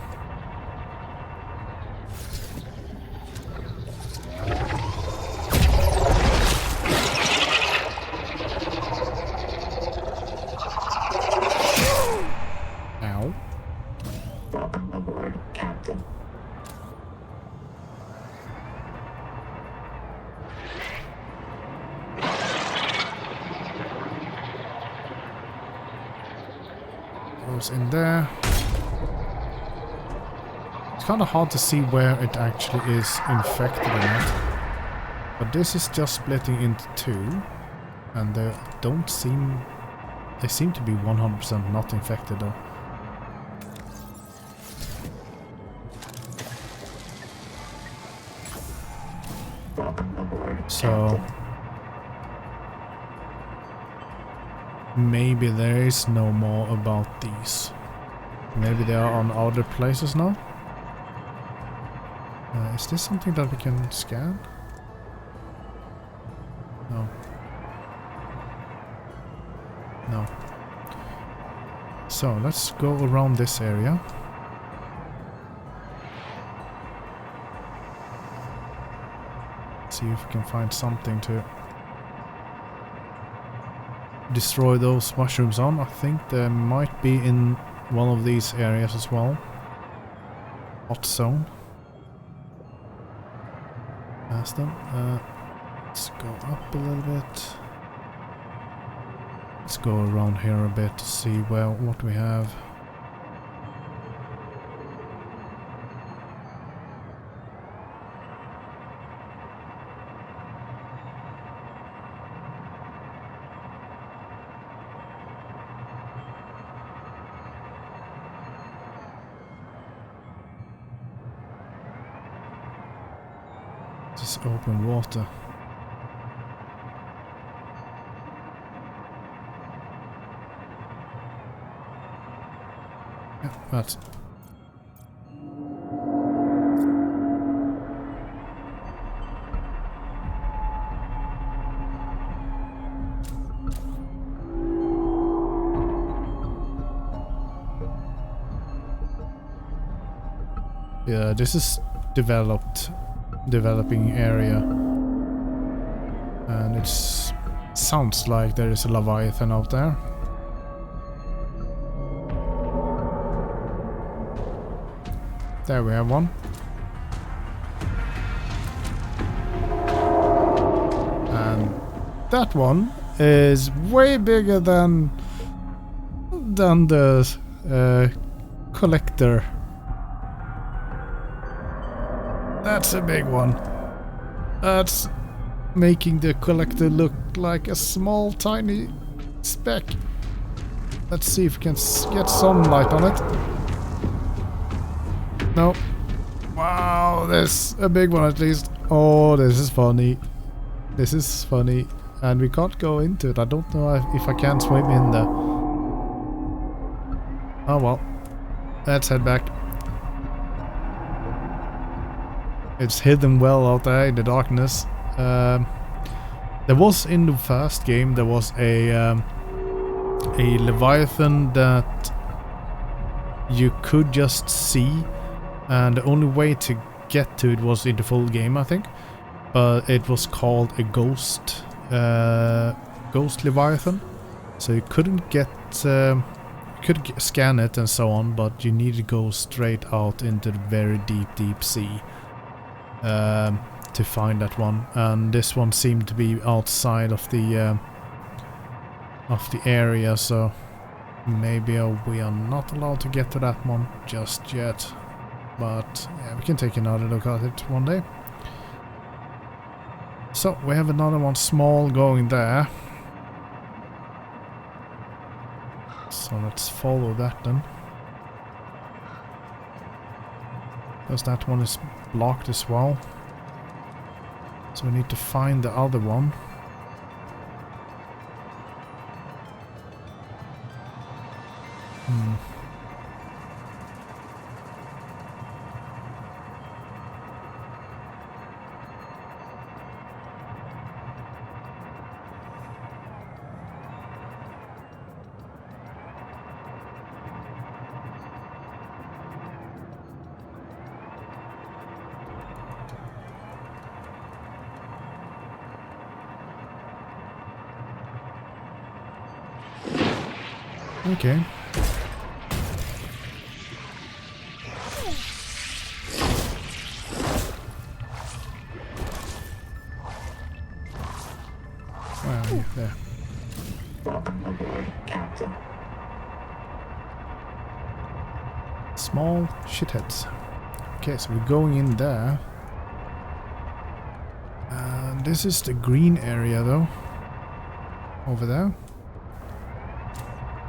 Ow. Welcome aboard, Captain. Goes in there. It's kind of hard to see where it actually is infected or not. But this is just splitting into two, and they seem to be 100% not infected though. So maybe there is no more about these. Maybe they are on other places now. Is this something that we can scan? No. No. So let's go around this area. See if we can find something to destroy those mushrooms on. I think there might be in one of these areas as well. Hot zone. Past them. Let's go up a little bit. Let's go around here a bit to see what we have. This is open water. Yeah, that's... Yeah, this is developing area, and it sounds like there is a Leviathan out there. There we have one. And that one is way bigger than the collector. That's a big one. That's making the collector look like a small, tiny speck. Let's see if we can get some light on it. No. Wow, there's a big one at least. Oh, this is funny. This is funny. And we can't go into it. I don't know if I can swim in there. Oh well. Let's head back. It's hidden well out there in the darkness. There was in the first game, there was a Leviathan that you could just see, and the only way to get to it was in the full game, I think. But it was called a ghost Leviathan, so you couldn't get could scan it and so on, but you need to go straight out into the very deep sea to find that one. And this one seemed to be outside of the area, so maybe we are not allowed to get to that one just yet. But yeah, we can take another look at it one day. So we have another one small going there. So let's follow that then. Because that one is blocked as well. So we need to find the other one. Okay. Where are you? There. Welcome aboard, Captain. Small shitheads. Okay, so we're going in there. And this is the green area though. Over there.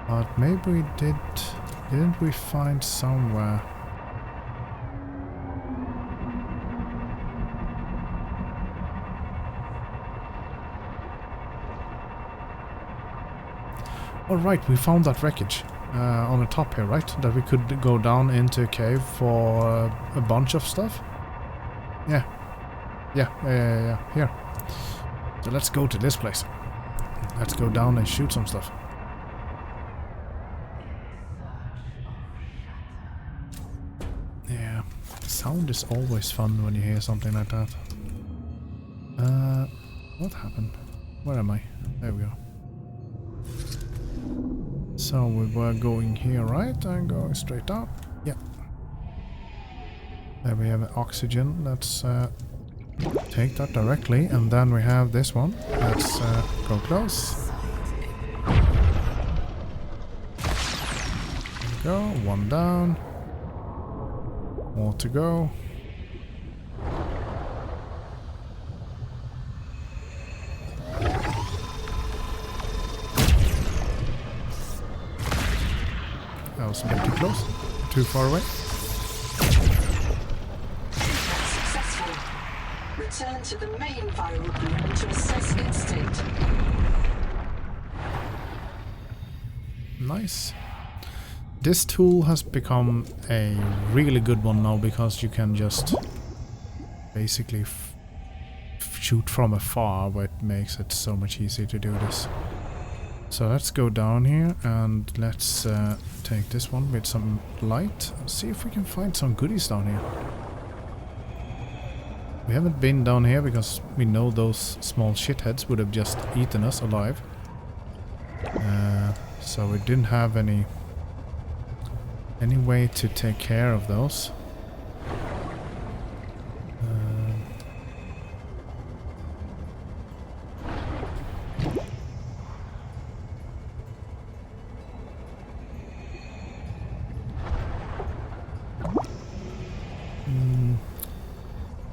But maybe we didn't we find somewhere? Alright, we found that wreckage on the top here, right? That we could go down into a cave for a bunch of stuff. Yeah. Yeah, here. So let's go to this place. Let's go down and shoot some stuff. Sound is always fun when you hear something like that. What happened? Where am I? There we go. So we were going here, right? And going straight up. Yeah. There we have oxygen. Let's take that directly. And then we have this one. Let's go close. There we go. One down. More to go. That was a bit too close. Too far away. Successful. Return to the main viral room to assess its state. Nice. This tool has become a really good one now because you can just basically shoot from afar, where it makes it so much easier to do this. So let's go down here and let's take this one with some light and see if we can find some goodies down here. We haven't been down here because we know those small shitheads would have just eaten us alive. So we didn't have any way to take care of those.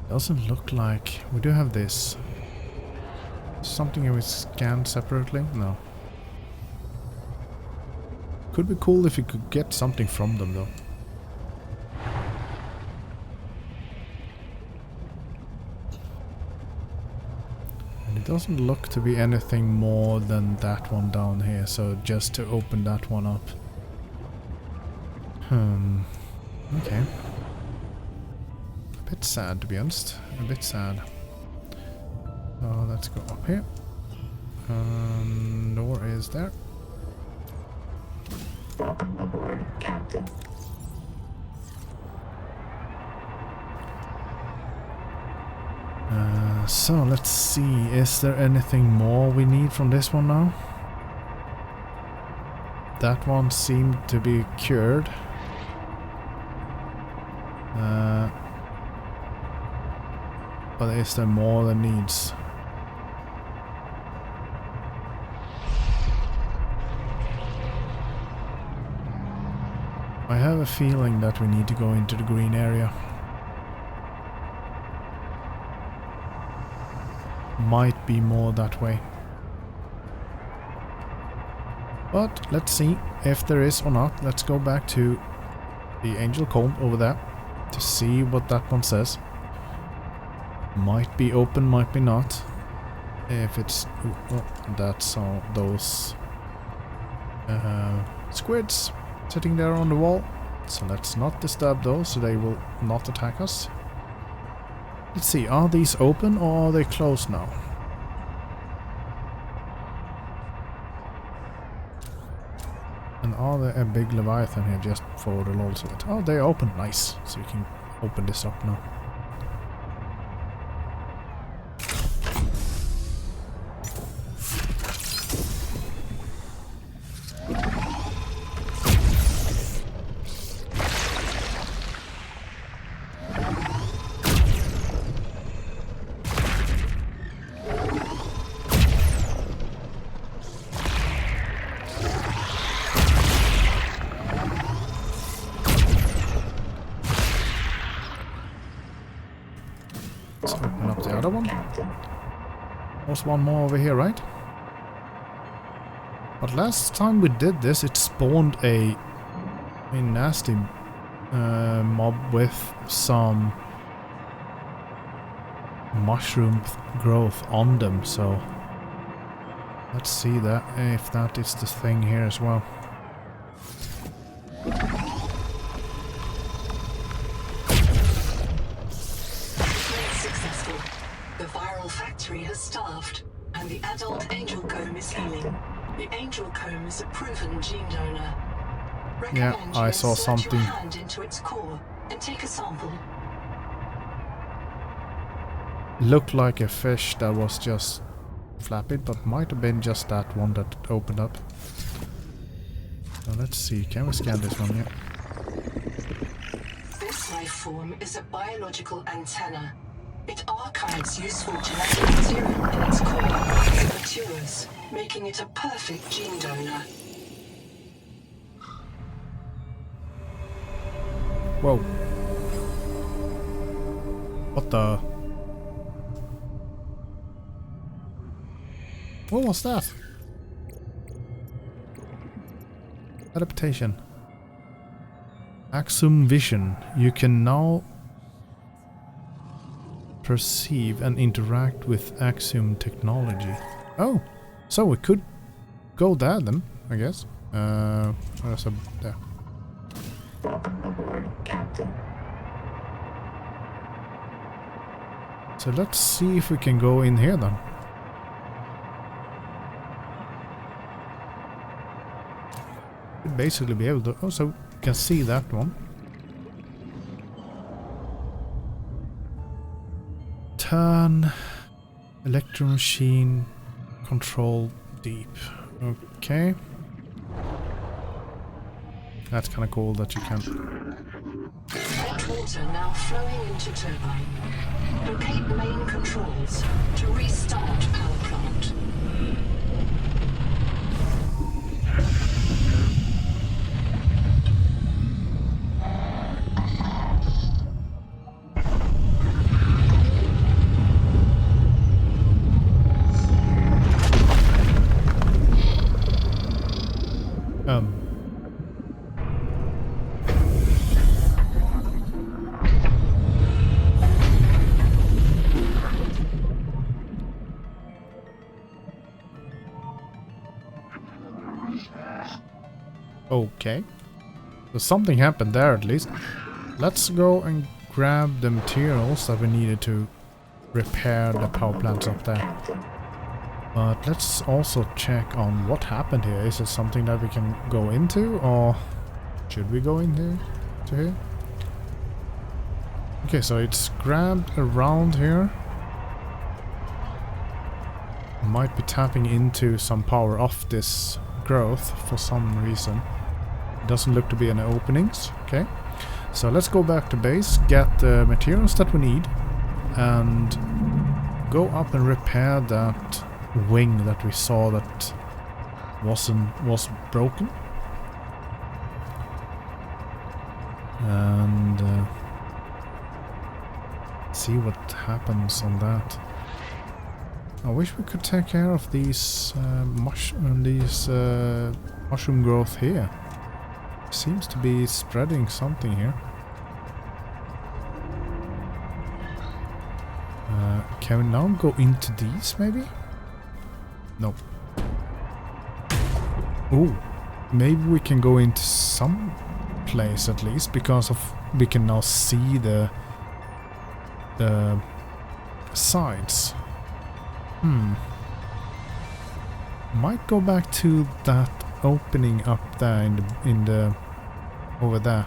Doesn't look like we do have this. Something we scan separately? No. Could be cool if you could get something from them though. And it doesn't look to be anything more than that one down here, so just to open that one up. Okay. A bit sad, to be honest. A bit sad. So let's go up here. Door is there. Welcome aboard, Captain. So let's see, is there anything more we need from this one now? That one seemed to be cured. But is there more that needs? I have a feeling that we need to go into the green area. Might be more that way. But let's see if there is or not. Let's go back to the angel comb over there to see what that one says. Might be open, might be not. If it's... oh, that's all those squids sitting there on the wall. So let's not disturb those, so they will not attack us. Let's see, are these open or are they closed now? And are there a big leviathan here just for the lulz of it? Oh, they're open, nice. So we can open this up now. Let's open up the other one. There's one more over here, right? But last time we did this, it spawned a nasty mob with some mushroom growth on them, so let's see that if that is the thing here as well. Successful. The viral factory has starved, and the adult angel comb is healing. The angel comb is a proven gene donor. Yeah, I saw insert something. your hand into its core and take a sample. Looked like a fish that was just flapping, but might have been just that one that opened up. So let's see, can we scan this one yet? This life form is a biological antenna. It archives useful genetic material in its core as it matures, making it a perfect gene donor. Whoa. What the? What was that? Adaptation. Axum vision. You can now perceive and interact with Axum technology. Oh, so we could go there then, I guess. Where's a there? Welcome aboard, Captain. So let's see if we can go in here then. We'd basically be able to also can see that one. Turn electro machine control deep. Okay. That's kind of cool that you can. Hot water now flowing into turbine. Locate main controls to restart power plant. Okay. So something happened there at least. Let's go and grab the materials that we needed to repair the power plants up there. But let's also check on what happened here. Is it something that we can go into, or should we go in here to here? Okay, so it's grabbed around here. Might be tapping into some power off this growth for some reason. Doesn't look to be any openings. Okay, so let's go back to base, get the materials that we need, and go up and repair that wing that we saw that was broken. And see what happens on that. I wish we could take care of these mushroom growth here. Seems to be spreading something here. Can we now go into these maybe? Nope. Ooh, maybe we can go into some place at least because of we can now see the sides. Might go back to that opening up there in the over there,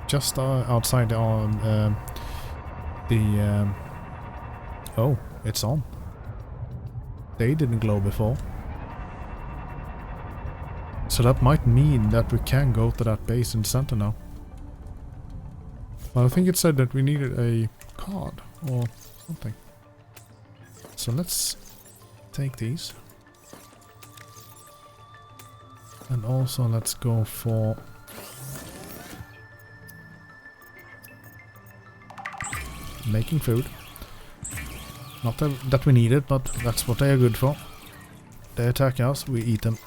just outside the oh, it's on. They didn't glow before. So that might mean that we can go to that base in the center now. Well, I think it said that we needed a card or something. So let's take these. And also let's go for making food. Not that we need it, but that's what they are good for. They attack us, we eat them.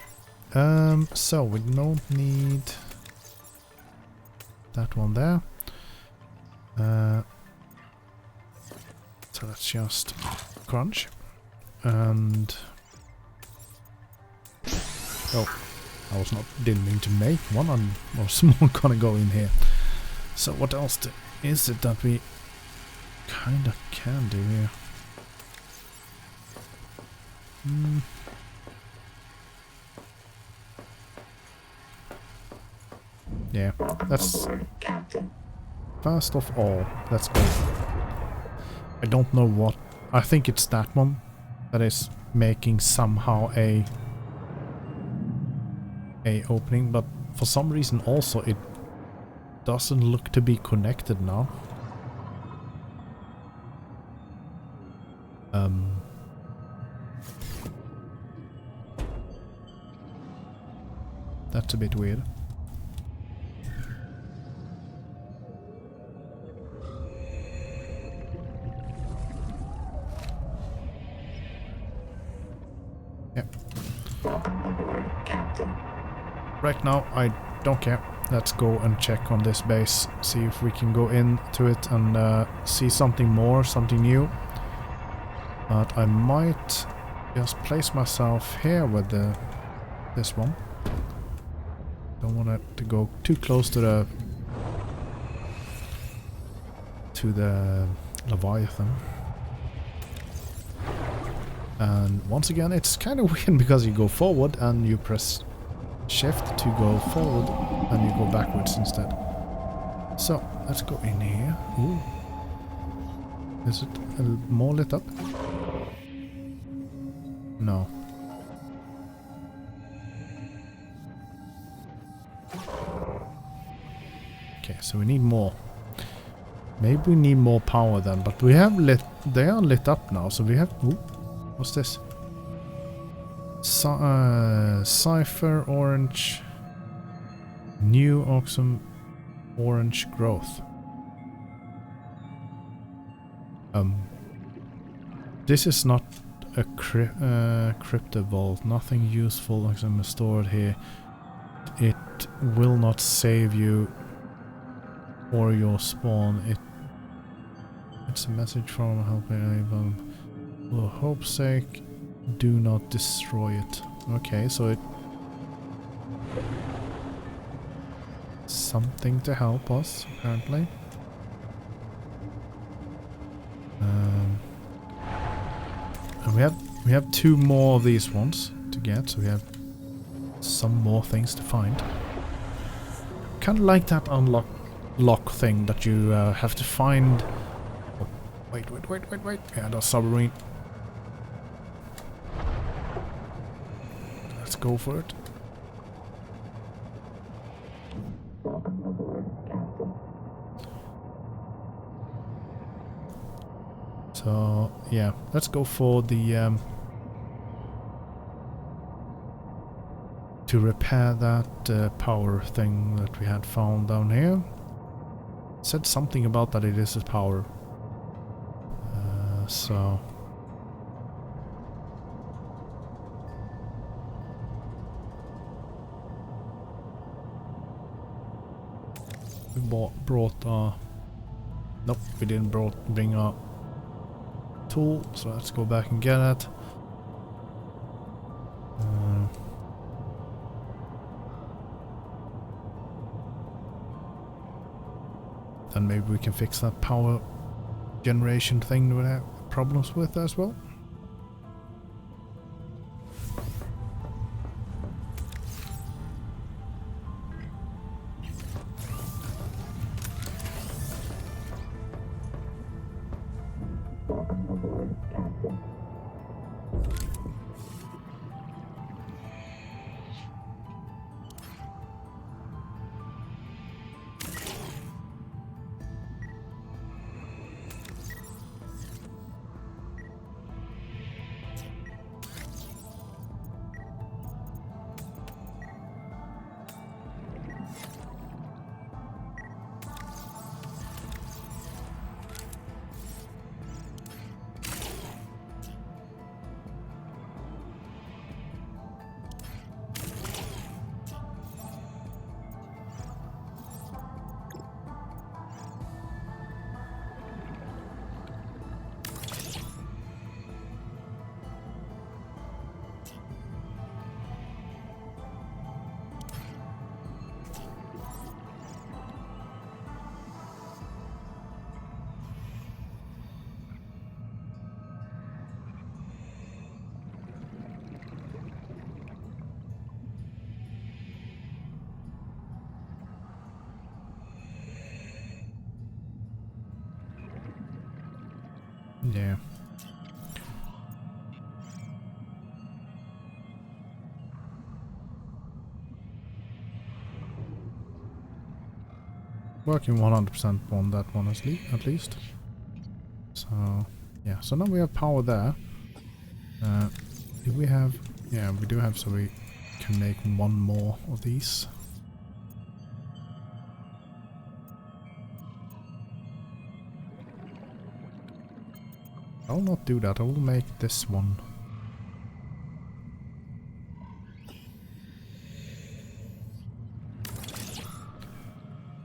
So we don't need that one there. So let's just crunch. And oh, didn't mean to make one. I was more gonna go in here. So what else is it that we kinda can do here? Yeah, that's first of all, let's go. I don't know what. I think it's that one that is making somehow a opening, but for some reason also it doesn't look to be connected now. That's a bit weird. Yep. Right now, I don't care. Let's go and check on this base. See if we can go into it and see something more, something new. But I might just place myself here with this one. Don't want it to go too close to the Leviathan. And once again, it's kind of weird because you go forward and you press shift to go forward and you go backwards instead. So let's go in here. Ooh. Is it more lit up? No. Okay, so we need more. Maybe we need more power then, but we have they are lit up now, so we have. Ooh, what's this? Cipher orange. New awesome orange growth. This is not a crypto vault. Nothing useful is stored here. It will not save you or your spawn. It's a message from helping Avon. For hope's sake, do not destroy it. Okay, so it something to help us apparently. And we have two more of these ones to get, so we have some more things to find. Kind of like that lock thing that you have to find. Oh, wait. Yeah, the submarine. Let's go for it. So yeah, let's go for the to repair that power thing that we had found down here. Said something about that it is a power. So We brought our... Nope, we didn't bring our tool, so let's go back and get it. Then maybe we can fix that power generation thing we have problems with as well. Welcome aboard, Captain. Yeah. Working 100% on that one at least. So yeah, so now we have power there. Do we have... Yeah, we do have, so we can make one more of these. I will not do that, I will make this one.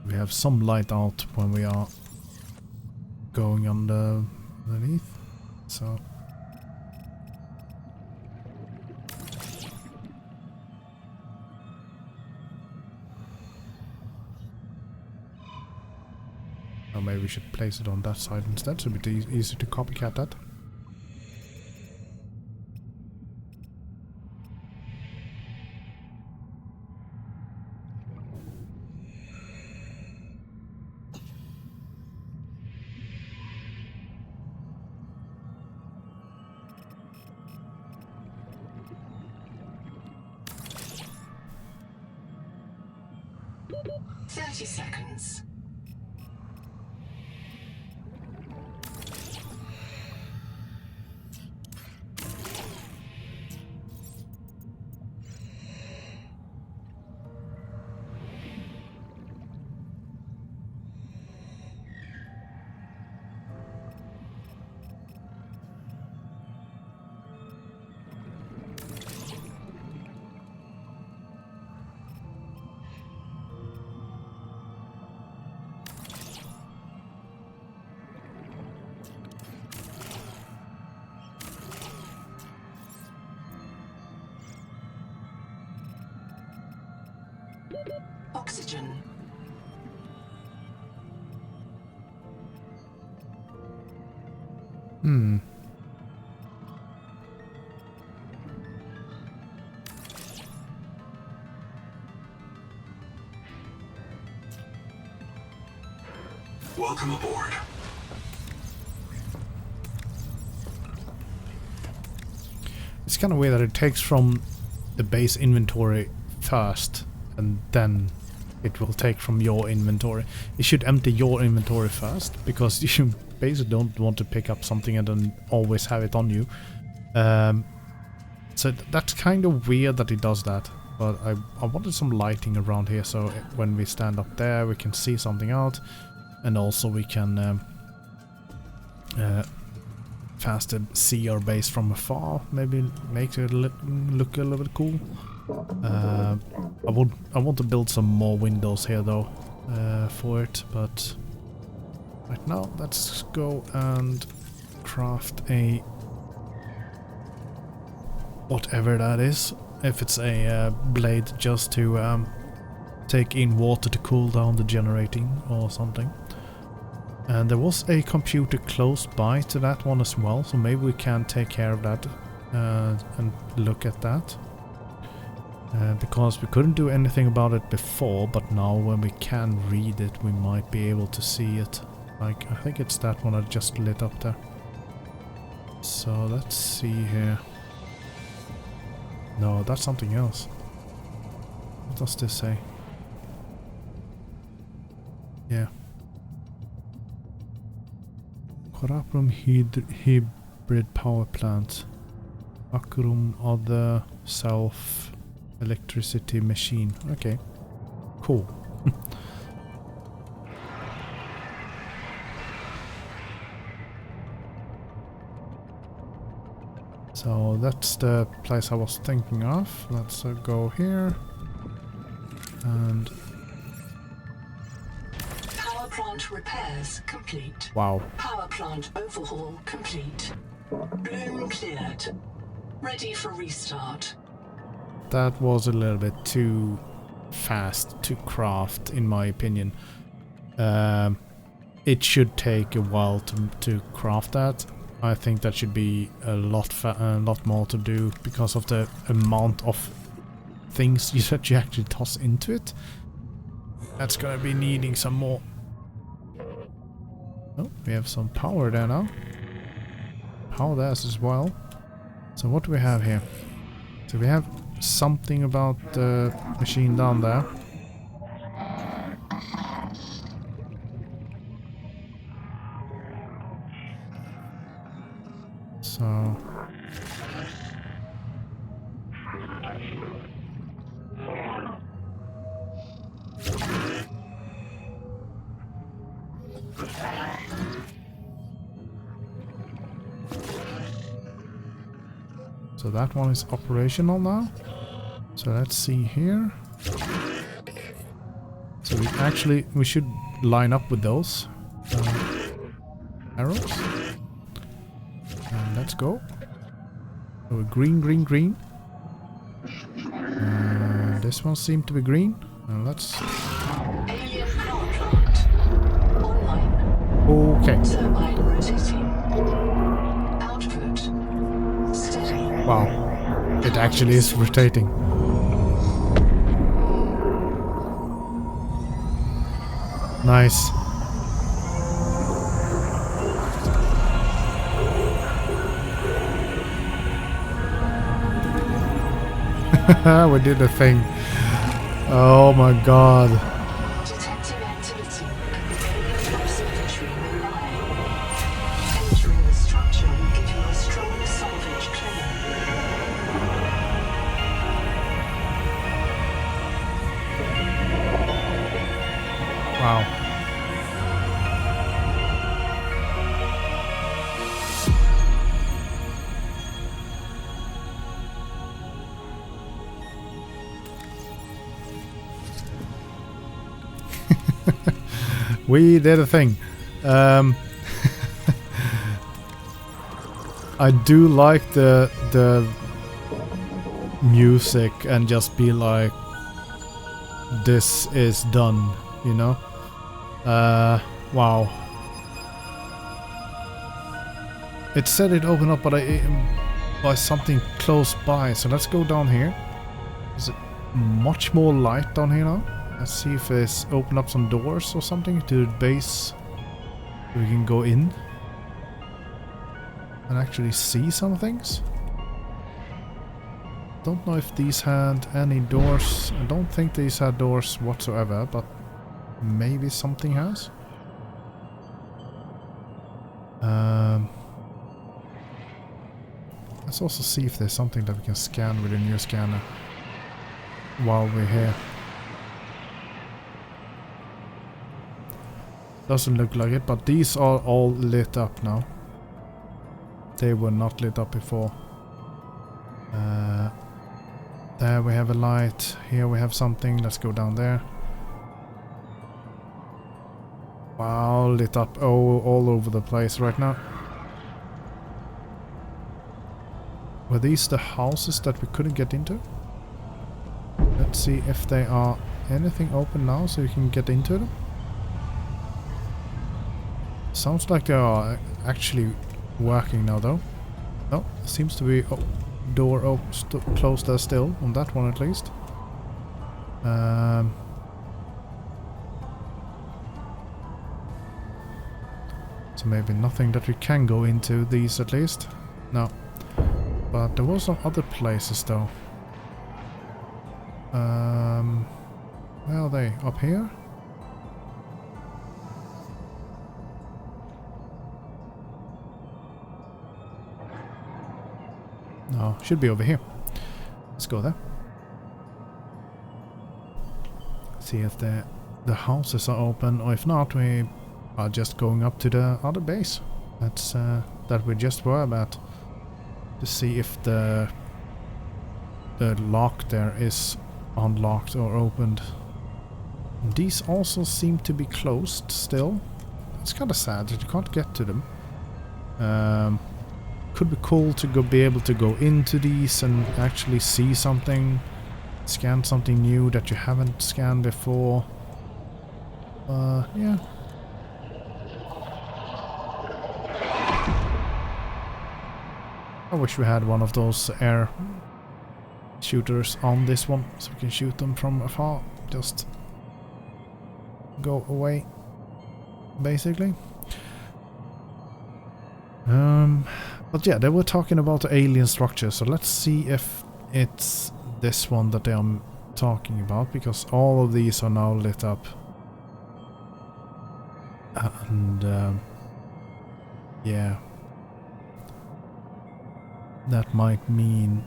We have some light out when we are going underneath, so... Or maybe we should place it on that side instead, so it'll be easy to copycat that. Seconds. Oxygen. Welcome aboard. It's kind of weird that it takes from the base inventory first, and then it will take from your inventory. It should empty your inventory first, because you basically don't want to pick up something and then always have it on you. So that's kind of weird that it does that. But I wanted some lighting around here, so when we stand up there we can see something out, and also we can faster see our base from afar. Maybe make it look a little bit cool. I want to build some more windows here though, for it, but right now let's go and craft a whatever that is. If it's a blade just to take in water to cool down the generating or something. And there was a computer close by to that one as well, so maybe we can take care of that and look at that. Because we couldn't do anything about it before, but now when we can read it, we might be able to see it. Like, I think it's that one I just lit up there. So let's see here. No, that's something else. What does this say? Yeah. Coraprum hybrid power plant. Acrum other self electricity machine. Okay. Cool. So that's the place I was thinking of. Let's go here. And Power plant repairs complete. wow. Power plant overhaul complete. Bloom cleared. Ready for restart. That was a little bit too fast to craft, in my opinion. It should take a while to craft that. I think that should be a lot more to do because of the amount of things that you actually toss into it. That's gonna be needing some more. Oh, we have some power there now. Power there as well. So what do we have here? So we have something about the machine down there. So that one is operational now. So let's see here. So we should line up with those arrows. And let's go. So green, green, green. This one seemed to be green. And let's. Alien power plant online. Okay. Turbine rotating. Output steady. Wow. It actually is rotating. Nice. We did the thing. Oh my god. Detecting activity at the alien observatory nearby. Entering the structure will give you a strong salvage claim. Wow. We did a thing. I do like the music and just be like, this is done, you know? Wow. It said it opened up by something close by, so let's go down here. Is it much more light down here now? Let's see if it's open up some doors or something to the base. We can go in and actually see some things. Don't know if these had any doors. I don't think these had doors whatsoever, but maybe something has. Let's also see if there's something that we can scan with a new scanner while we're here. Doesn't look like it, but these are all lit up now. They were not lit up before. There we have a light. Here we have something. Let's go down there. Wow, lit up all over the place right now. Were these the houses that we couldn't get into? Let's see if they are anything open now so you can get into them. Sounds like they are actually working now though. No, seems to be door closed there still, on that one at least. So maybe nothing that we can go into these at least. No. But there were some other places though. Where are they? Up here? No, should be over here. Let's go there. See if the houses are open, or if not, we are just going up to the other base. That's that we just were about, to see if the lock there is unlocked or opened. These also seem to be closed still. It's kind of sad that you can't get to them. Could be cool to be able to go into these and actually see something, scan something new that you haven't scanned before. Yeah. I wish we had one of those air shooters on this one, so we can shoot them from afar. Just go away, basically. But yeah, they were talking about the alien structure, so let's see if it's this one that I'm talking about, because all of these are now lit up. And yeah, that might mean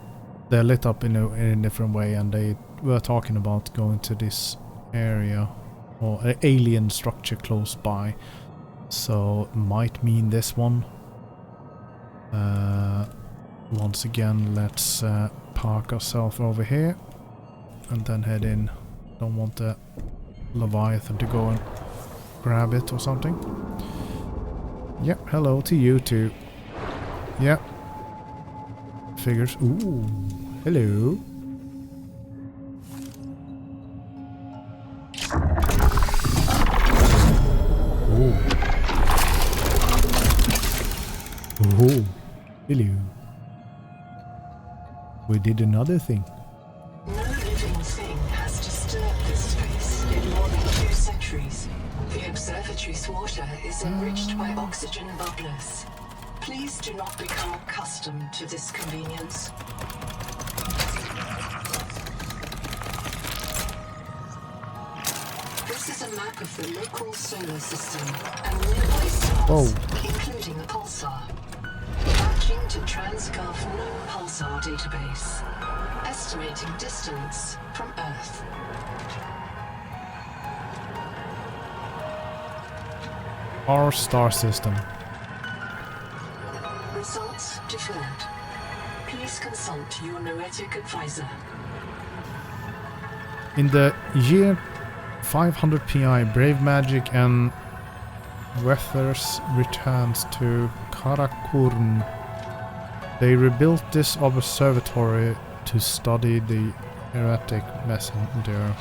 they're lit up in a different way, and they were talking about going to this area or an alien structure close by, so might mean this one. Once again, let's park ourselves over here and then head in. Don't want the Leviathan to go and grab it or something. Yep, hello to you too. Yep. Figures. Ooh, hello. Ooh. Ooh. Hello. We did another thing. No living thing has disturbed this space in more than 2 centuries. The observatory's water is enriched by oxygen bubblers. Please do not become accustomed to this convenience. This is a map of the local solar system and nearby stars, including a pulsar. Matching to Transgulf known pulsar database. Estimating distance from Earth. Our star system. Results deferred. Please consult your noetic advisor. In the year 500 PI, Brave Magic and Weathers returns to Karakorum. They rebuilt this observatory to study the erratic messenger.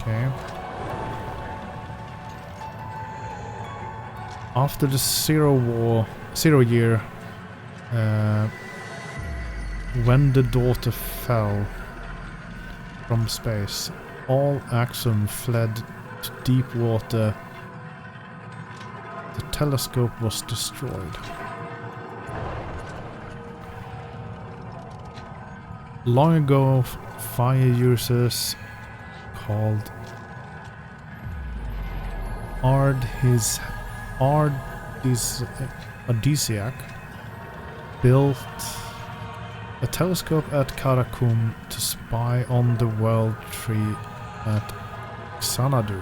Okay. After the Zero Year, when the daughter fell from space, all Axum fled to deep water. The telescope was destroyed. Long ago, fire users called Ardisiac built a telescope at Karakum to spy on the world tree at Xanadu.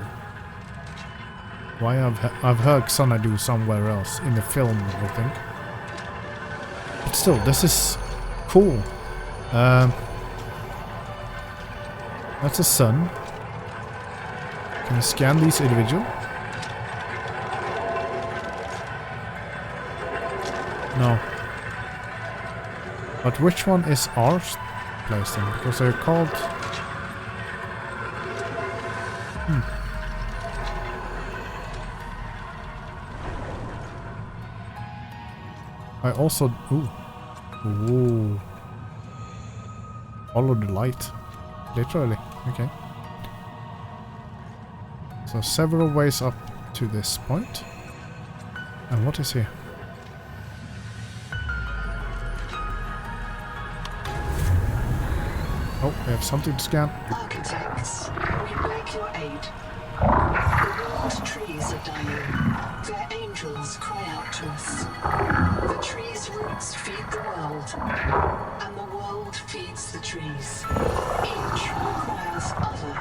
Why I've heard Xanadu somewhere else in the film, I think. But still, this is cool. That's a sun. Can we scan these individual? No. But which one is ours place then? Because they're called... I also... Ooh. Ooh. Follow the light. Literally. Okay. So several ways up to this point. And what is here? Oh, we have something to scan. Architects, we beg your aid. The world trees are dying. Their angels cry out to us. The trees' roots feed the world, and the world feeds the trees. Each requires other,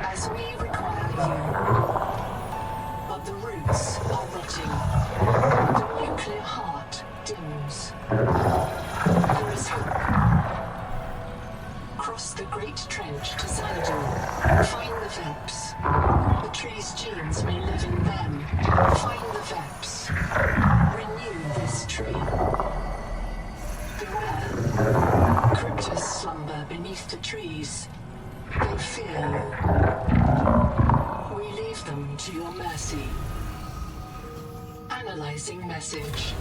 as we require you. But the roots are rotting. The nuclear heart dims. There is hope. Cross the Great Trench to Xanadu. Find the Veps. The tree's genes may live in them. Find the Veps. Renew this tree. Beware. Cryptos slumber beneath the trees. They fear you. We leave them to your mercy. Analyzing message.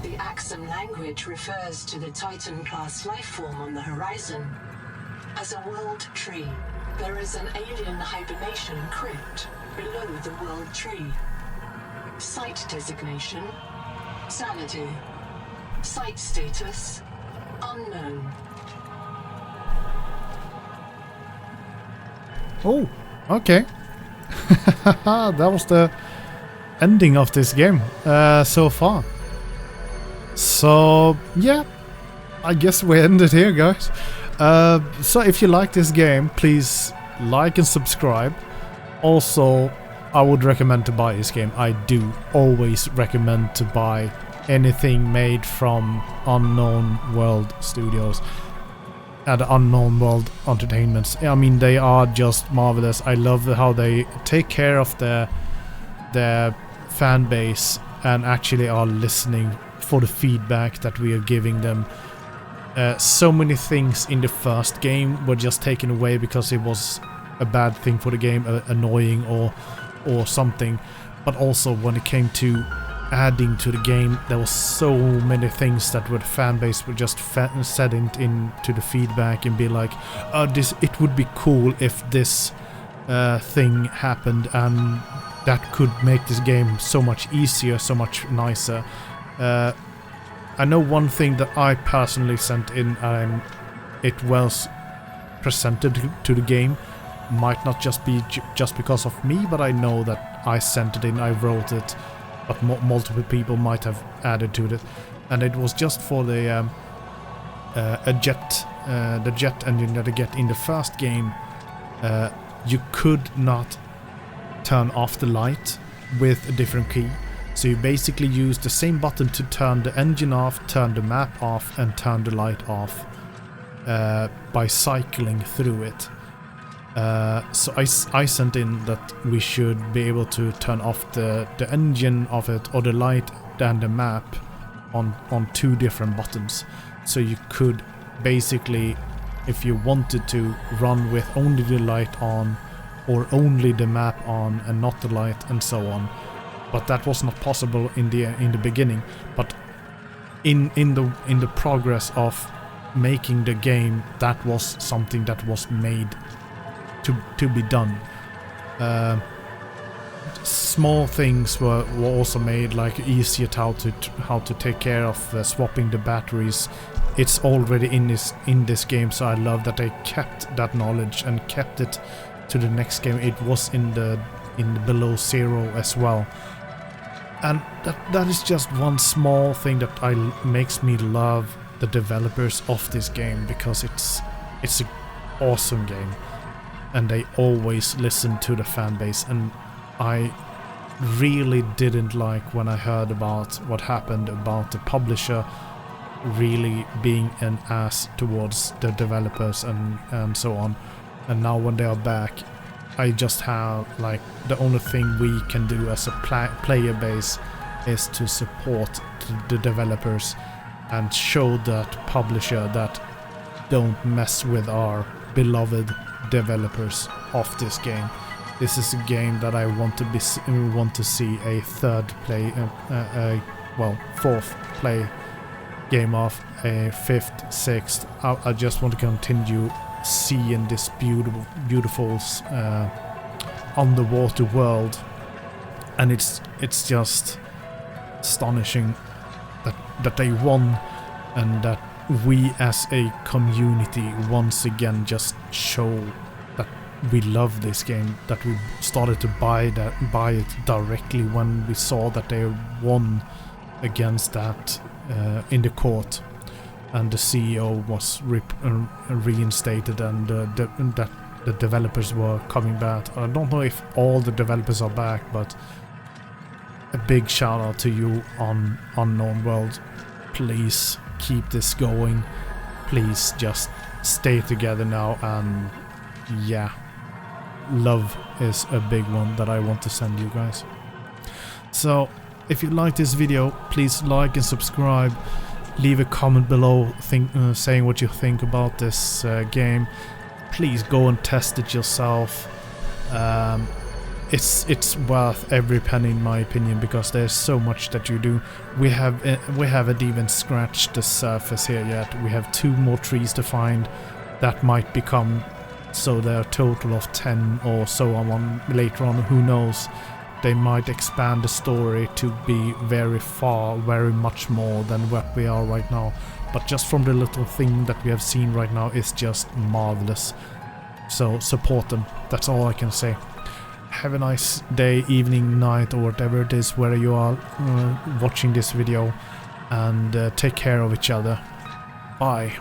The Axum language refers to the Titan-class lifeform on the horizon. As a world tree, there is an alien hibernation crypt below the world tree. Site designation: Xanadu. Site status: unknown. Oh, okay. That was the ending of this game so far. So, yeah, I guess we ended here, guys. So if you like this game, please like and subscribe. Also, I would recommend to buy this game. I do always recommend to buy anything made from Unknown World Studios and Unknown World Entertainment. I mean, they are just marvelous. I love how they take care of their fan base and actually are listening for the feedback that we are giving them. So many things in the first game were just taken away because it was a bad thing for the game, annoying or something. But also when it came to adding to the game, there was so many things that the fan base would just said into the feedback and be like, it would be cool if this thing happened, and that could make this game so much easier, so much nicer. I know one thing that I personally sent in, and it was presented to the game, might not just be just because of me, but I know that I sent it in, I wrote it, but multiple people might have added to it, and it was just for the jet engine that I get in the first game. You could not turn off the light with a different key. So you basically use the same button to turn the engine off, turn the map off, and turn the light off by cycling through it. So I sent in that we should be able to turn off the engine of it, or the light and the map on two different buttons. So you could basically, if you wanted to, run with only the light on or only the map on and not the light, and so on. But that was not possible in the beginning. But in the progress of making the game, that was something that was made to be done. Small things were also made, like easier how to take care of swapping the batteries. It's already in this game, so I love that they kept that knowledge and kept it to the next game. It was in the below zero as well. And that is just one small thing that makes me love the developers of this game, because it's an awesome game, and they always listen to the fan base. And I really didn't like when I heard about what happened about the publisher really being an ass towards the developers and so on. And now when they are back, I just have, like, the only thing we can do as a player base is to support the developers and show that publisher that don't mess with our beloved developers of this game. This is a game that I want to see a fourth play game of, a fifth, sixth. I just want to continue seeing this beautiful underwater world, and it's just astonishing that they won, and that we as a community once again just show that we love this game, that we started to buy it directly when we saw that they won against that in the court, and the CEO was reinstated, and that the developers were coming back. I don't know if all the developers are back, but a big shout out to you on Unknown World. Please keep this going. Please just stay together now, and yeah, love is a big one that I want to send you guys. So if you like this video, please like and subscribe. Leave a comment below saying what you think about this game. Please go and test it yourself. It's worth every penny in my opinion, because there's so much that you do. We haven't even scratched the surface here yet. We have 2 more trees to find that might become, so there are a total of 10 or so on later on. Who knows? They might expand the story to be very much more than what we are right now. But just from the little thing that we have seen right now is just marvelous. So support them. That's all I can say. Have a nice day, evening, night, or whatever it is where you are watching this video. And take care of each other. Bye.